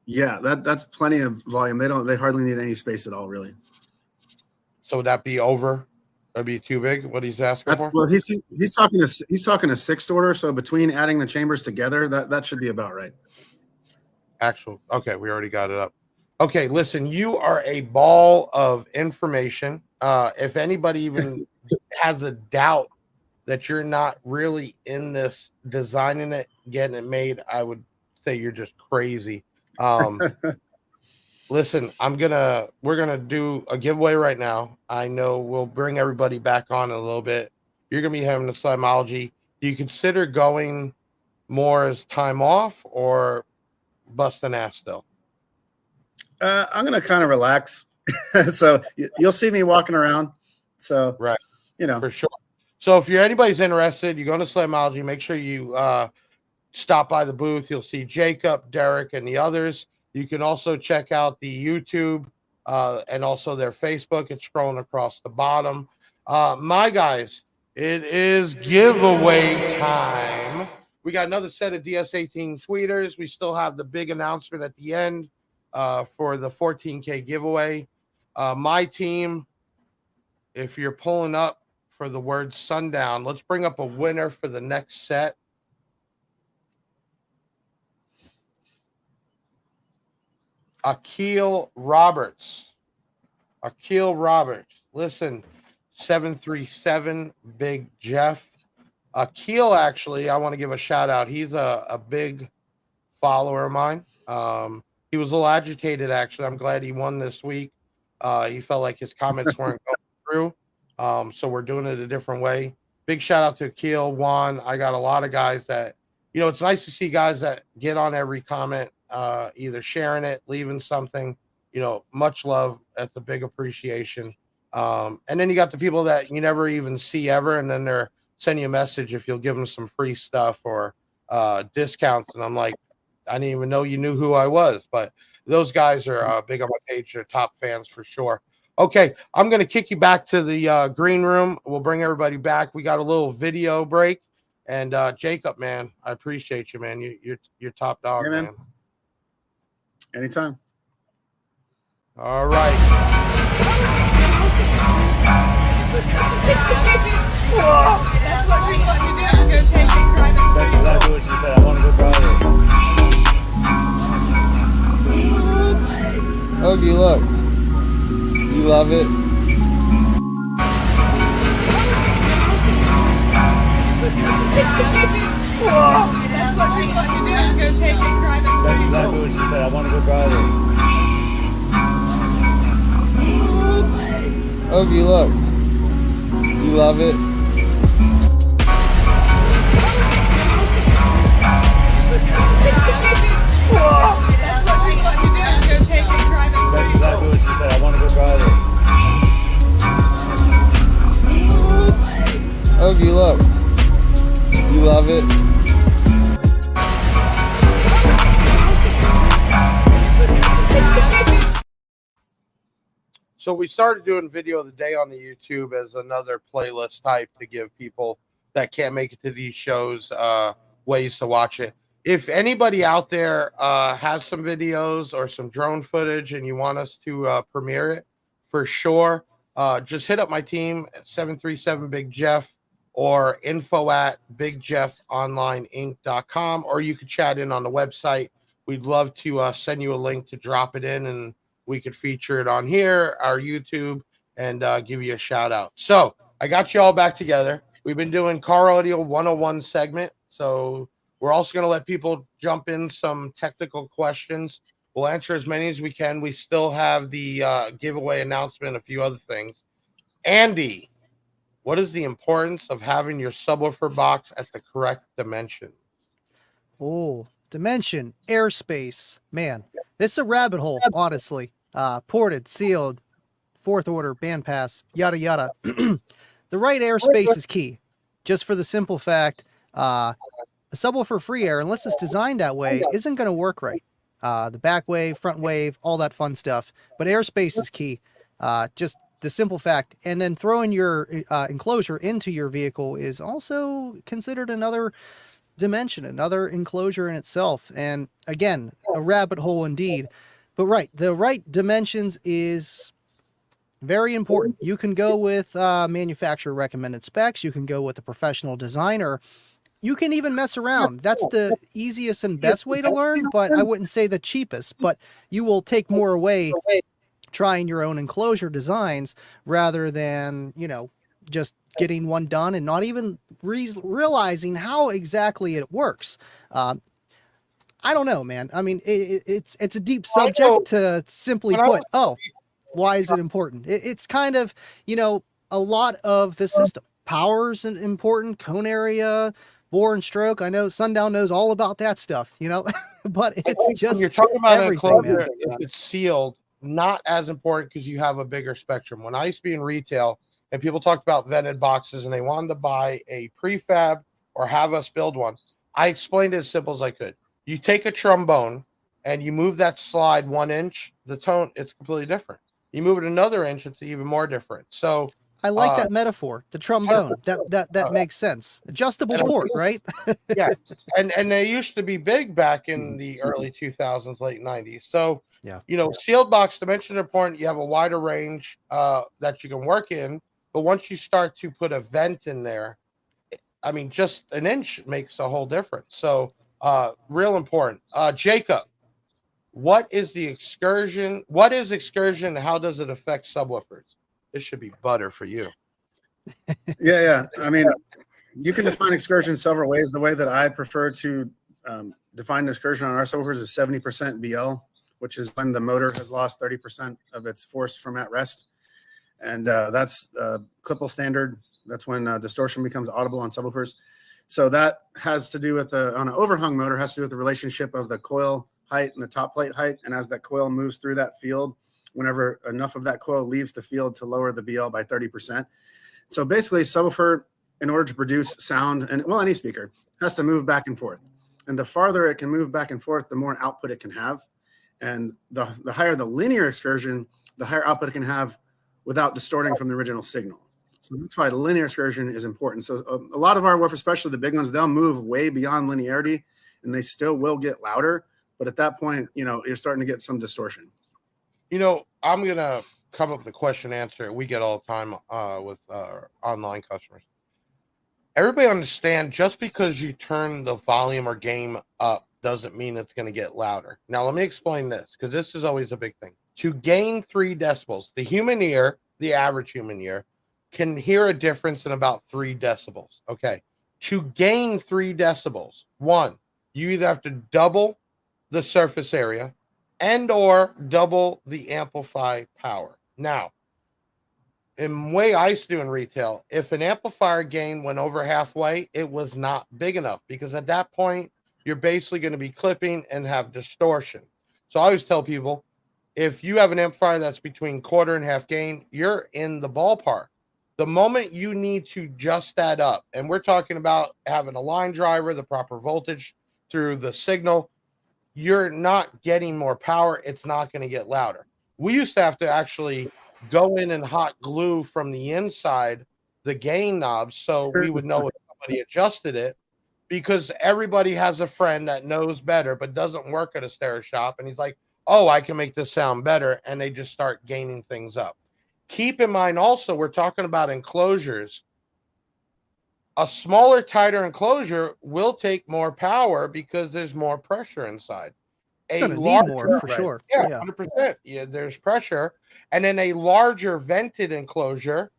Yeah, that's plenty of volume. They hardly need any space at all, really. So would that be over? That'd be too big. What he's asking for? Well, he's talking a 6th order. So between adding the chambers together, that should be about right. Okay, we already got it up. Okay, listen, you are a ball of information. If anybody even has a doubt that you're not really in this, designing it, getting it made, I would say you're just crazy. Listen, we're gonna do a giveaway right now. I know we'll bring everybody back on in a little bit. You're gonna be having the Slimology. Do you consider going more as time off or busting ass still? I'm gonna kind of relax. So you'll see me walking around. So right, for sure. So if anybody's interested, you go to Slimology. Make sure you stop by the booth. You'll see Jacob, Derek, and the others. You can also check out the YouTube and also their Facebook. It's scrolling across the bottom. My guys, it is giveaway time. We got another set of DS18 tweeters. We still have the big announcement at the end for the 14K giveaway. My team, if you're pulling up for the word Sundown, let's bring up a winner for the next set. Akil Roberts. Listen, 737 Big Jeff. Akil, actually, I want to give a shout out. He's a big follower of mine. He was a little agitated, actually. I'm glad he won this week. He felt like his comments weren't going through. So we're doing it a different way. Big shout out to Akil, Juan. I got a lot of guys that, it's nice to see guys that get on every comment, either sharing it, leaving something, much love. That's a big appreciation. And then you got the people that you never even see ever, and then they're sending you a message if you'll give them some free stuff or discounts. And I'm like, I didn't even know you knew who I was, but those guys are big on my page. They're top fans for sure. Okay, I'm going to kick you back to the green room. We'll bring everybody back. We got a little video break. And Jacob, man, I appreciate you, man. You're top dog, man. Anytime. All right. Exactly what you said. I want to go try it. Ogie, look. You love it. That's exactly what she said. I want to go drive it. Ogie, look. You love it? That's exactly what she said. I want to go drive it. Ogie, look. You love it? So we started doing video of the day on the YouTube as another playlist type to give people that can't make it to these shows ways to watch it. If anybody out there has some videos or some drone footage and you want us to premiere it, for sure, just hit up my team at 737 Big Jeff or info@bigjeffonlineinc.com, or you could chat in on the website. We'd love to send you a link to drop it in, and we could feature it on here, our YouTube, and give you a shout out. So I got you all back together. We've been doing Car Audio 101 segment. So we're also going to let people jump in some technical questions. We'll answer as many as we can. We still have the giveaway announcement, a few other things. Andy, what is the importance of having your subwoofer box at the correct dimension? Oh, dimension, airspace. Man, it's a rabbit hole, honestly. Ported, sealed, fourth order, bandpass, yada, yada. The right airspace is key. Just for the simple fact, a subwoofer free air, unless it's designed that way, isn't going to work right. The back wave, front wave, all that fun stuff. But airspace is key. Just the simple fact. And then throwing your enclosure into your vehicle is also considered another dimension, another enclosure in itself. And again, a rabbit hole indeed. But right, the right dimensions is very important. You can go with manufacturer recommended specs. You can go with a professional designer. You can even mess around. That's the easiest and best way to learn, but I wouldn't say the cheapest. But you will take more away trying your own enclosure designs rather than, you know, just getting one done and not even realizing how exactly it works. I don't know, man. I mean, it's a deep subject to simply put, oh, why is it important? It's kind of, you know, a lot of the system. Power's important, cone area, bore and stroke. I know Sundown knows all about that stuff, you know, but it's just you're talking about everything, man. if it's sealed, not as important because you have a bigger spectrum. When I used to be in retail and people talked about vented boxes and they wanted to buy a prefab or have us build one, I explained it as simple as I could. You take a trombone and you move that slide 1 inch, the tone, it's completely different. You move it another inch, it's even more different. So I like that metaphor, the trombone. That makes sense. Adjustable port, right? Yeah. And they used to be big back in the early 2000s, late 90s. So, yeah, you know, sealed box dimensions are important. You have a wider range that you can work in. But once you start to put a vent in there, I mean, just an inch makes a whole difference. So, real important. Jacob, what is excursion? And how does it affect subwoofers? This should be butter for you. Yeah. I mean, you can define excursion several ways. The way that I prefer to define excursion on our subwoofers is 70% BL, which is when the motor has lost 30% of its force from at rest. And that's Klippel standard. That's when distortion becomes audible on subwoofers. So that has to do with on an overhung motor, has to do with the relationship of the coil height and the top plate height. And as that coil moves through that field, whenever enough of that coil leaves the field to lower the BL by 30%. So basically, subwoofer, in order to produce sound, and well, any speaker, has to move back and forth. And the farther it can move back and forth, the more output it can have. And the higher the linear excursion, the higher output it can have without distorting from the original signal. So that's why the linear excursion is important. So a lot of our woofers, especially the big ones, they'll move way beyond linearity, and they still will get louder. But at that point, you know, you're starting to get some distortion. You know, I'm going to come up with a question answer we get all the time with online customers. Everybody understand just because you turn the volume or gain up doesn't mean it's going to get louder. Now, let me explain this because this is always a big thing. To gain 3 decibels, the human ear, the average human ear, can hear a difference in about 3 decibels. Okay. To gain 3 decibels, 1, You either have to double the surface area and or double the amplify power. Now, in the way I used to do in retail, if an amplifier gain went over halfway, it was not big enough, because at that point, you're basically going to be clipping and have distortion. So I always tell people, if you have an amplifier that's between quarter and half gain, you're in the ballpark. The moment you need to adjust that up, and we're talking about having a line driver, the proper voltage through the signal, you're not getting more power. It's not going to get louder. We used to have to actually go in and hot glue from the inside the gain knobs so we would know if somebody adjusted it, because everybody has a friend that knows better but doesn't work at a stereo shop, and he's like, oh, I can make this sound better, and they just start gaining things up. Keep in mind also, we're talking about enclosures. A smaller, tighter enclosure will take more power because there's more pressure inside. Gonna need more for sure. Yeah, Yeah. 100%. Yeah, there's pressure. And then a larger vented enclosure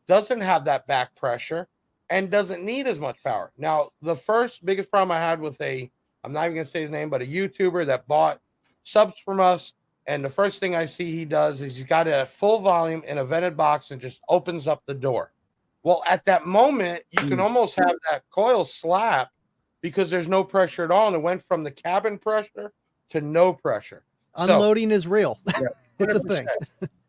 doesn't have that back pressure and doesn't need as much power. Now, the first biggest problem I had with I'm not even going to say his name, but a YouTuber that bought subs from us. And the first thing I see he does is he's got it at full volume in a vented box and just opens up the door. Well, at that moment, you can almost have that coil slap because there's no pressure at all. And it went from the cabin pressure to no pressure. Unloading is real. Yeah, It's a thing.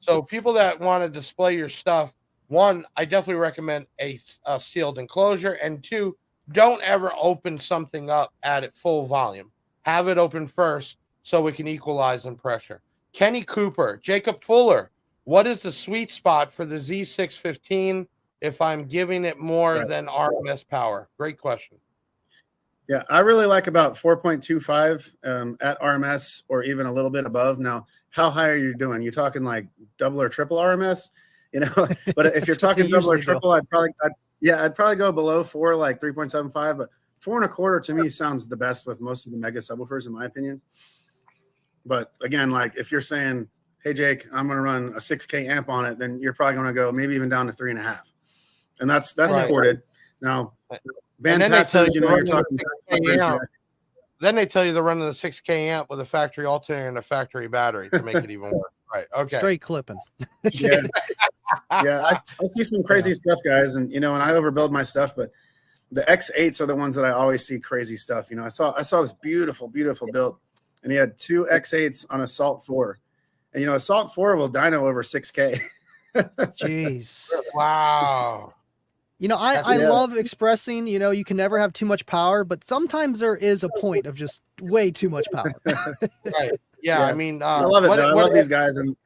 So people that want to display your stuff, one, I definitely recommend a sealed enclosure. And two, don't ever open something up at full volume. Have it open first so we can equalize in pressure. Kenny Cooper, Jacob Fuller, what is the sweet spot for the Z615 if I'm giving it more than RMS power? Great question. Yeah, I really like about 4.25 at RMS or even a little bit above. Now, how high are you doing? You talking like double or triple RMS? You know, but if you're talking double or triple, I'd probably go below 4, like 3.75. But 4.25 to me sounds the best with most of the mega subwoofers, in my opinion. But again, like if you're saying, hey, Jake, I'm going to run a 6K amp on it, then you're probably going to go maybe even down to 3.5. And that's supported. Now, band passes, you know, you're talking. Then they tell you they're running a 6K amp with a factory alternator and a factory battery to make it even worse. Right. Okay. Straight clipping. Yeah. Yeah. I see some crazy stuff, guys. And, you know, and I overbuild my stuff, but the X8s are the ones that I always see crazy stuff. You know, I saw this beautiful, beautiful build, and he had 2 X8s on a Salt 4. And, you know, a Salt 4 will dyno over 6K. Jeez. Wow. You know, I love expressing, you know, you can never have too much power, but sometimes there is a point of just way too much power. Right. Yeah. I mean, I love it. I love these guys. And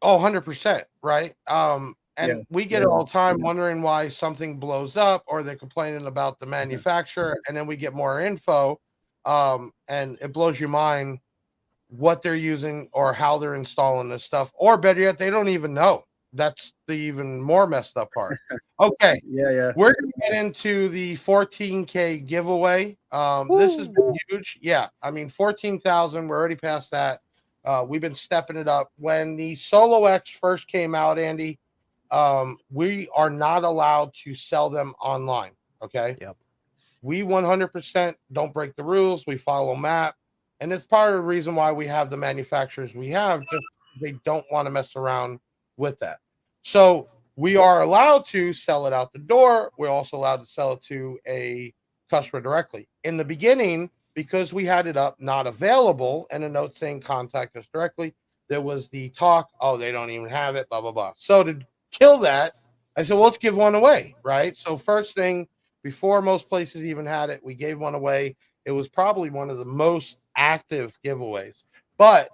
100%. Right. And we get it all the time wondering why something blows up, or they're complaining about the manufacturer. And then we get more info. And it blows your mind what they're using or how they're installing this stuff, or better yet, they don't even know. That's the even more messed up part. Okay. Yeah. We're going to get into the 14K giveaway. This has been huge. Yeah. I mean, 14,000, we're already past that. We've been stepping it up. When the Solo X first came out, Andy, we are not allowed to sell them online. Okay. Yep. We 100% don't break the rules. We follow MAP. And it's part of the reason why we have the manufacturers we have. Just they don't want to mess around with that. So we are allowed to sell it out the door. We're also allowed to sell it to a customer directly. In the beginning, because we had it up not available and a note saying contact us directly, there was the talk, oh, they don't even have it, blah, blah, blah. So to kill that, I said, well, let's give one away, right? So first thing, before most places even had it, we gave one away. It was probably one of the most active giveaways. But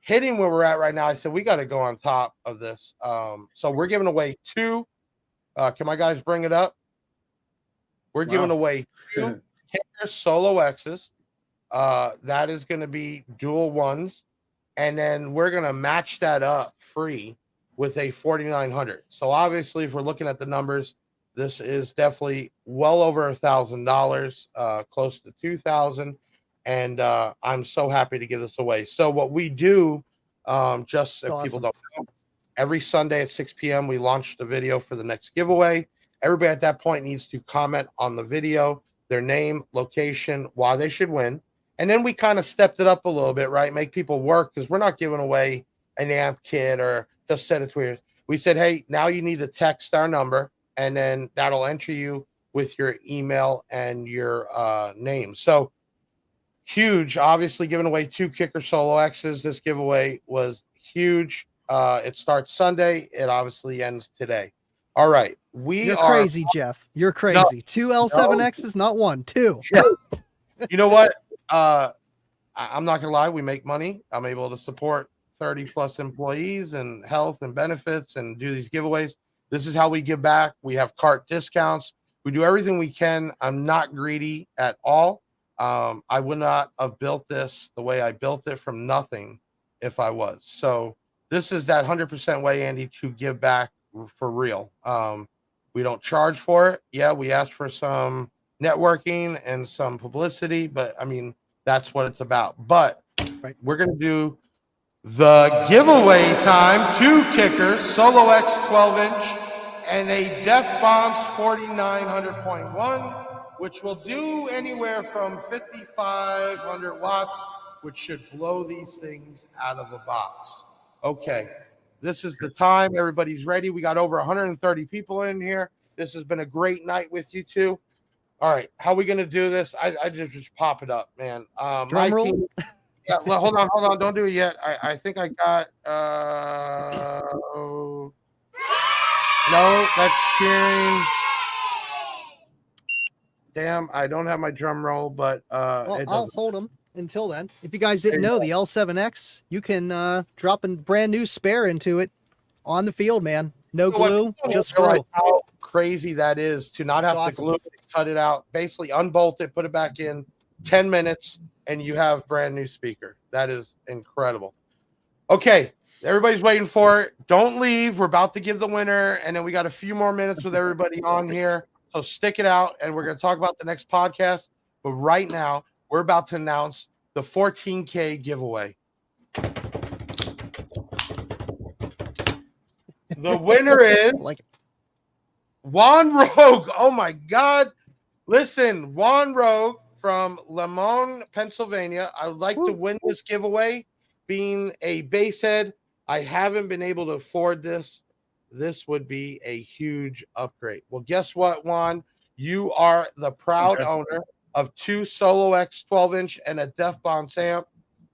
hitting where we're at right now, I said, we got to go on top of this. So we're giving away 2. Can my guys bring it up? We're giving away 2 Kicker Solo X's. That is going to be dual ones. And then we're going to match that up free with a 4,900. So obviously, if we're looking at the numbers, this is definitely well over $1,000, close to 2,000. And I'm so happy to give this away. So what we do, just if people don't know, every Sunday at 6 p.m., we launch the video for the next giveaway. Everybody at that point needs to comment on the video their name, location, why they should win. And then we kind of stepped it up a little bit, right? Make people work because we're not giving away an amp kit or just set of tweeters. We said, hey, now you need to text our number, and then that'll enter you with your email and your name. So huge, obviously giving away 2 Kicker Solo X's. This giveaway was huge. It starts Sunday. It obviously ends today. All right. You're crazy, Jeff. You're crazy. 2 L7X's, not 1, 2. Yeah. You know what? I'm not gonna lie, we make money. I'm able to support 30 plus employees and health and benefits and do these giveaways. This is how we give back. We have cart discounts. We do everything we can. I'm not greedy at all. I would not have built this the way I built it from nothing if I was. So this is that 100% way, Andy, to give back for real. We don't charge for it. Yeah, we ask for some networking and some publicity, but I mean, that's what it's about. But we're going to do the giveaway time. 2 kickers, Solo X 12-inch, and a Def Bonds 4900.1, which will do anywhere from 5,500 watts, which should blow these things out of a box. Okay, this is the time. Everybody's ready. We got over 130 people in here. This has been a great night with you two. All right, how are we going to do this? I just pop it up, man. Drum roll? Team, yeah, hold on. Don't do it yet. I think I got no, that's cheering. Damn, I don't have my drum roll, but well, I'll hold them until then. If you guys didn't know, the L7X, you can drop a brand new spare into it on the field, man. No glue, just screw. How crazy that is to not have to glue it, cut it out, basically unbolt it, put it back in 10 minutes, and you have brand new speaker. That is incredible. Okay, everybody's waiting for it. Don't leave. We're about to give the winner, and then we got a few more minutes with everybody on here. So stick it out, and we're going to talk about the next podcast. But right now, we're about to announce the 14K giveaway. The winner is Juan Rogue. Oh, my God. Listen, Juan Rogue from Lemon, Pennsylvania. I would like to win this giveaway. Being a bass head, I haven't been able to afford this. This would be a huge upgrade. Well, guess what, Juan? You are the proud owner of 2 Solo X 12-inch and a Def Bonds amp.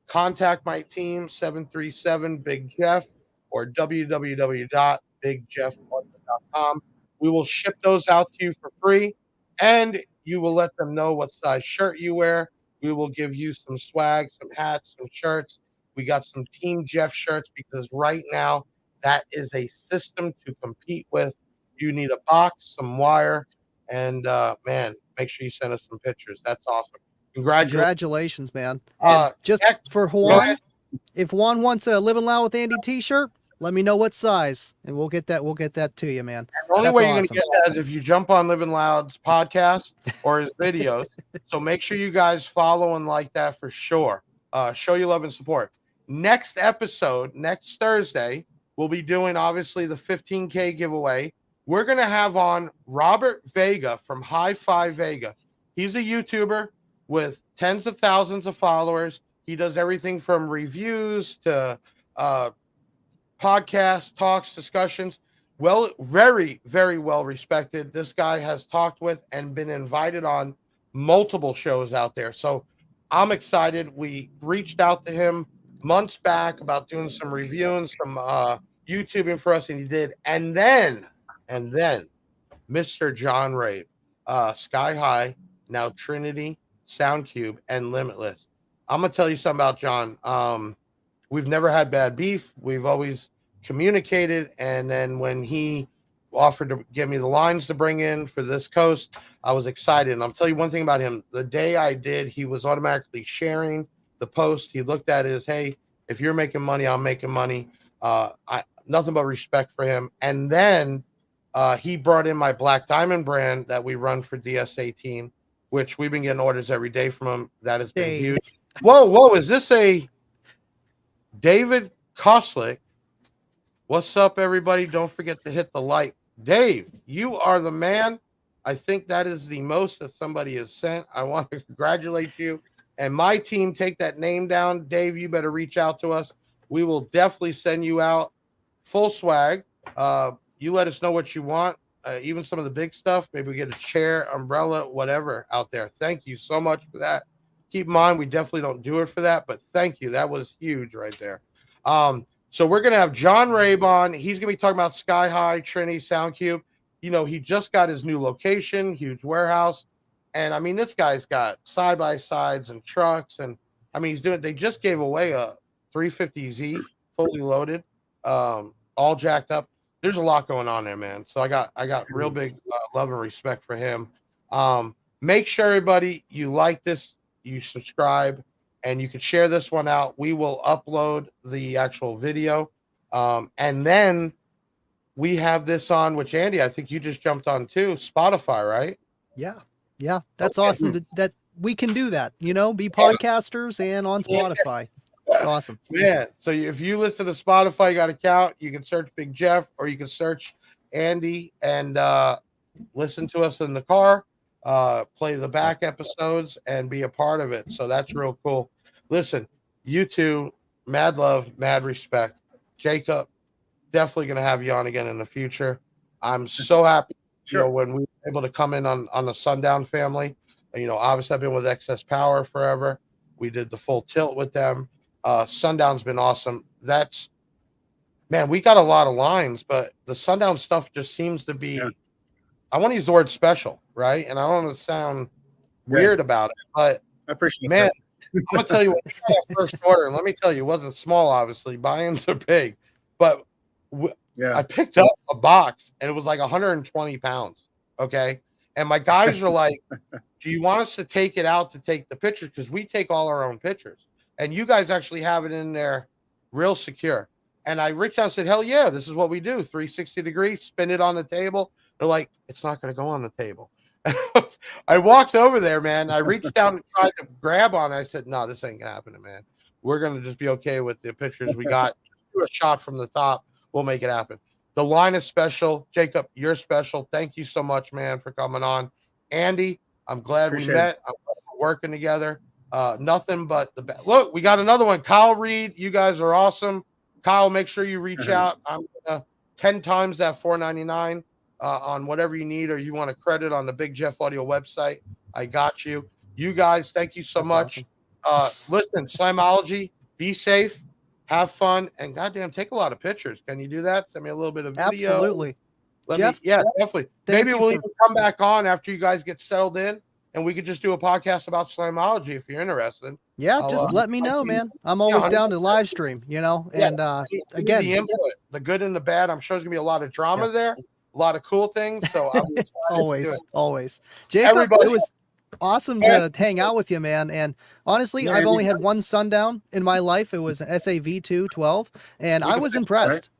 Contact my team, 737-BIG-JEFF or www.bigjeffaudio.com. We will ship those out to you for free, and you will let them know what size shirt you wear. We will give you some swag, some hats, some shirts. We got some Team Jeff shirts because right now that is a system to compete with. You need a box, some wire, and man, make sure you send us some pictures. That's awesome. Congratulations, man. And just for Juan, if Juan wants a Livin Loud with Andy t-shirt, let me know what size, and we'll get that to you, man. The only way you're going to get that is if you jump on Livin Loud's podcast or his videos. So make sure you guys follow and like that for sure. Show your love and support. Next episode, next Thursday, we'll be doing, obviously, the 15K giveaway. We're going to have on Robert Vega from Hi-Fi Vega. He's a YouTuber with tens of thousands of followers. He does everything from reviews to podcasts, talks, discussions. Well, very, very well respected. This guy has talked with and been invited on multiple shows out there. So I'm excited. We reached out to him months back about doing some reviewing, some YouTubing for us, and he did. And then Mr. John Rave, Sky High, now Trinity, Soundcube, and Limitless. I'm going to tell you something about John. We've never had bad beef. We've always communicated. And then when he offered to give me the lines to bring in for this coast, I was excited. And I'll tell you one thing about him. The day I did, he was automatically sharing the post. He looked at it as, hey, if you're making money, I'm making money. Nothing but respect for him. And then he brought in my Black Diamond brand that we run for DS18, which we've been getting orders every day from him. That has been huge. Whoa, is this a David Koslick? What's up, everybody? Don't forget to hit the like. Dave, you are the man. I think that is the most that somebody has sent. I want to congratulate you and my team. Take that name down. Dave, you better reach out to us. We will definitely send you out full swag. You let us know what you want, even some of the big stuff. Maybe we get a chair, umbrella, whatever out there. Thank you so much for that. Keep in mind, we definitely don't do it for that, but thank you. That was huge right there. So we're going to have John Rabe on. He's going to be talking about Sky High, Trinity, Soundcube. You know, he just got his new location, huge warehouse. And I mean, this guy's got side-by-sides and trucks. And I mean, they just gave away a 350Z fully loaded, all jacked up. There's a lot going on there, man. So I got real big love and respect for him. Make sure everybody, you like this, you subscribe, and you can share this one out. We will upload the actual video. And then we have this on, which Andy, I think you just jumped on too, Spotify, right? Yeah. That's awesome that we can do that, be podcasters and on Spotify. It's awesome. Yeah. So if you listen to Spotify, you got an account, you can search Big Jeff, or you can search Andy and listen to us in the car, play the back episodes and be a part of it. So that's real cool. Listen, you two, mad love, mad respect. Jacob, definitely going to have you on again in the future. I'm so happy, when we were able to come in on the Sundown family. Obviously I've been with Excess Power forever. We did the full tilt with them. Sundown's been awesome. We got a lot of lines, but the Sundown stuff just seems to be, I want to use the word special, right? And I don't want to sound weird about it, but I appreciate that. I'm going to tell you what, we got our first order, and let me tell you, it wasn't small, obviously. Buy-ins are big, but I picked up a box, and it was like 120 pounds, okay? And my guys are like, do you want us to take it out to take the pictures? Because we take all our own pictures. And you guys actually have it in there real secure. And I reached out and said, hell yeah, this is what we do. 360 degrees, spin it on the table. They're like, it's not going to go on the table. I walked over there, man. I reached down and tried to grab on it. I said, no, this ain't going to happen, man. We're going to just be okay with the pictures we got. Do a shot from the top. We'll make it happen. The line is special. Jacob, you're special. Thank you so much, man, for coming on. Andy, I'm glad we met. I'm glad we're working together. Nothing but the best. Look, we got another one. Kyle Reed, you guys are awesome. Kyle, make sure you reach out. I'm gonna 10 times that $4.99 on whatever you need, or you want a credit on the Big Jeff Audio website. I got you. You guys, thank you so much. Awesome. Listen, Slamology, be safe, have fun, and goddamn, take a lot of pictures. Can you do that? Send me a little bit of video. Absolutely. Jeff, definitely. Maybe we'll even come back on after you guys get settled in, and we could just do a podcast about Slamology if you're interested. Yeah, just let me know, man. I'm always down to live stream, and again, the input, the good and the bad. I'm sure there's gonna be a lot of drama there, a lot of cool things. So I'm always. Jacob, it was awesome to hang out with you, man. And honestly, I've only had one Sundown in my life. It was an SAV212, and I was impressed,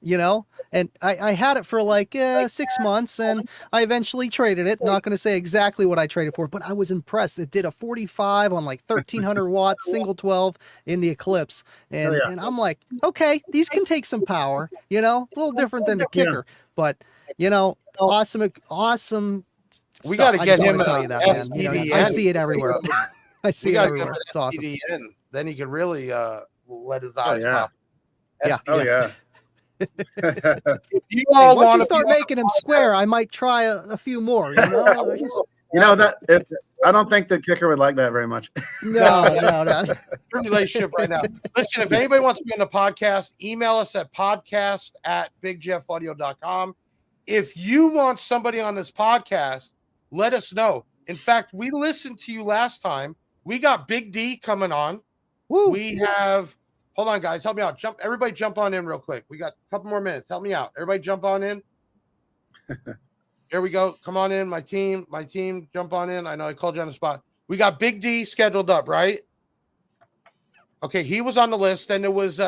and I had it for like 6 months, and I eventually traded it. Not going to say exactly what I traded for, but I was impressed. It did a 45 on like 1300 watts, single 12 in the Eclipse. And I'm like, okay, these can take some power, a little different than the kicker, but awesome. We got to get him. Tell you that, man. I see it everywhere. I see it everywhere. It's awesome. Then he can really let his eyes pop. If you all once you start making them square, I might try a few more. I don't think the kicker would like that very much. No. Relationship right now. Listen, if anybody wants to be on the podcast, email us at podcast@bigjeffaudio.com. If you want somebody on this podcast, let us know. In fact, we listened to you last time. We got Big D coming on. Woo. We have, hold on, guys, help me out. Everybody jump on in real quick. We got a couple more minutes. Help me out. Everybody jump on in. Here we go. Come on in, my team, jump on in. I know I called you on the spot. We got Big D scheduled up, right? Okay, he was on the list, and it was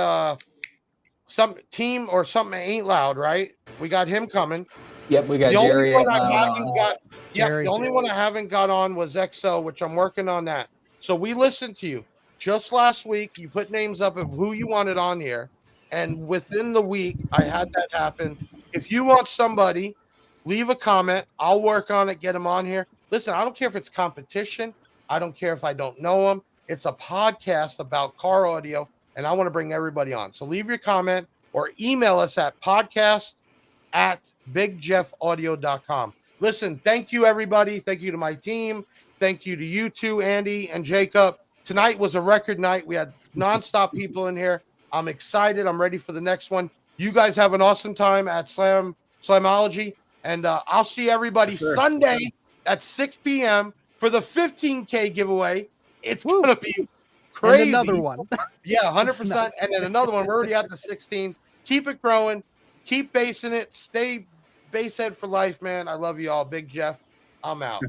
some team or something ain't loud, right? We got him coming. Yep, we got Jerry. The only one I haven't got on was XO, which I'm working on that. So we listened to you just last week. You put names up of who you wanted on here, and within the week, I had that happen. If you want somebody leave a comment. I'll work on it, get them on here. Listen, I don't care if it's competition. I don't care if I don't know them. It's a podcast about car audio, and I want to bring everybody on. So leave your comment or email us at podcast@bigjeffaudio.com. Listen, thank you, everybody. Thank you to my team. Thank you to you two, Andy and Jacob. Tonight was a record night. We had nonstop people in here. I'm excited. I'm ready for the next one. You guys have an awesome time at Slamology, and I'll see everybody Sunday at 6 p.m. for the 15K giveaway. It's going to be crazy. And another one. Yeah, 100%. And then another one. We're already at the 16. Keep it growing. Keep basing it. Stay basehead for life, man. I love you all. Big Jeff, I'm out.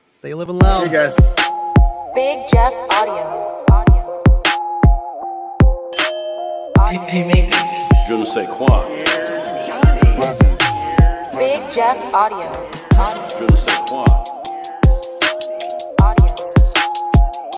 Stay living loud. See you guys. Big Jeff Audio. Je ne sais quoi. Big Jeff Audio. Je ne sais quoi.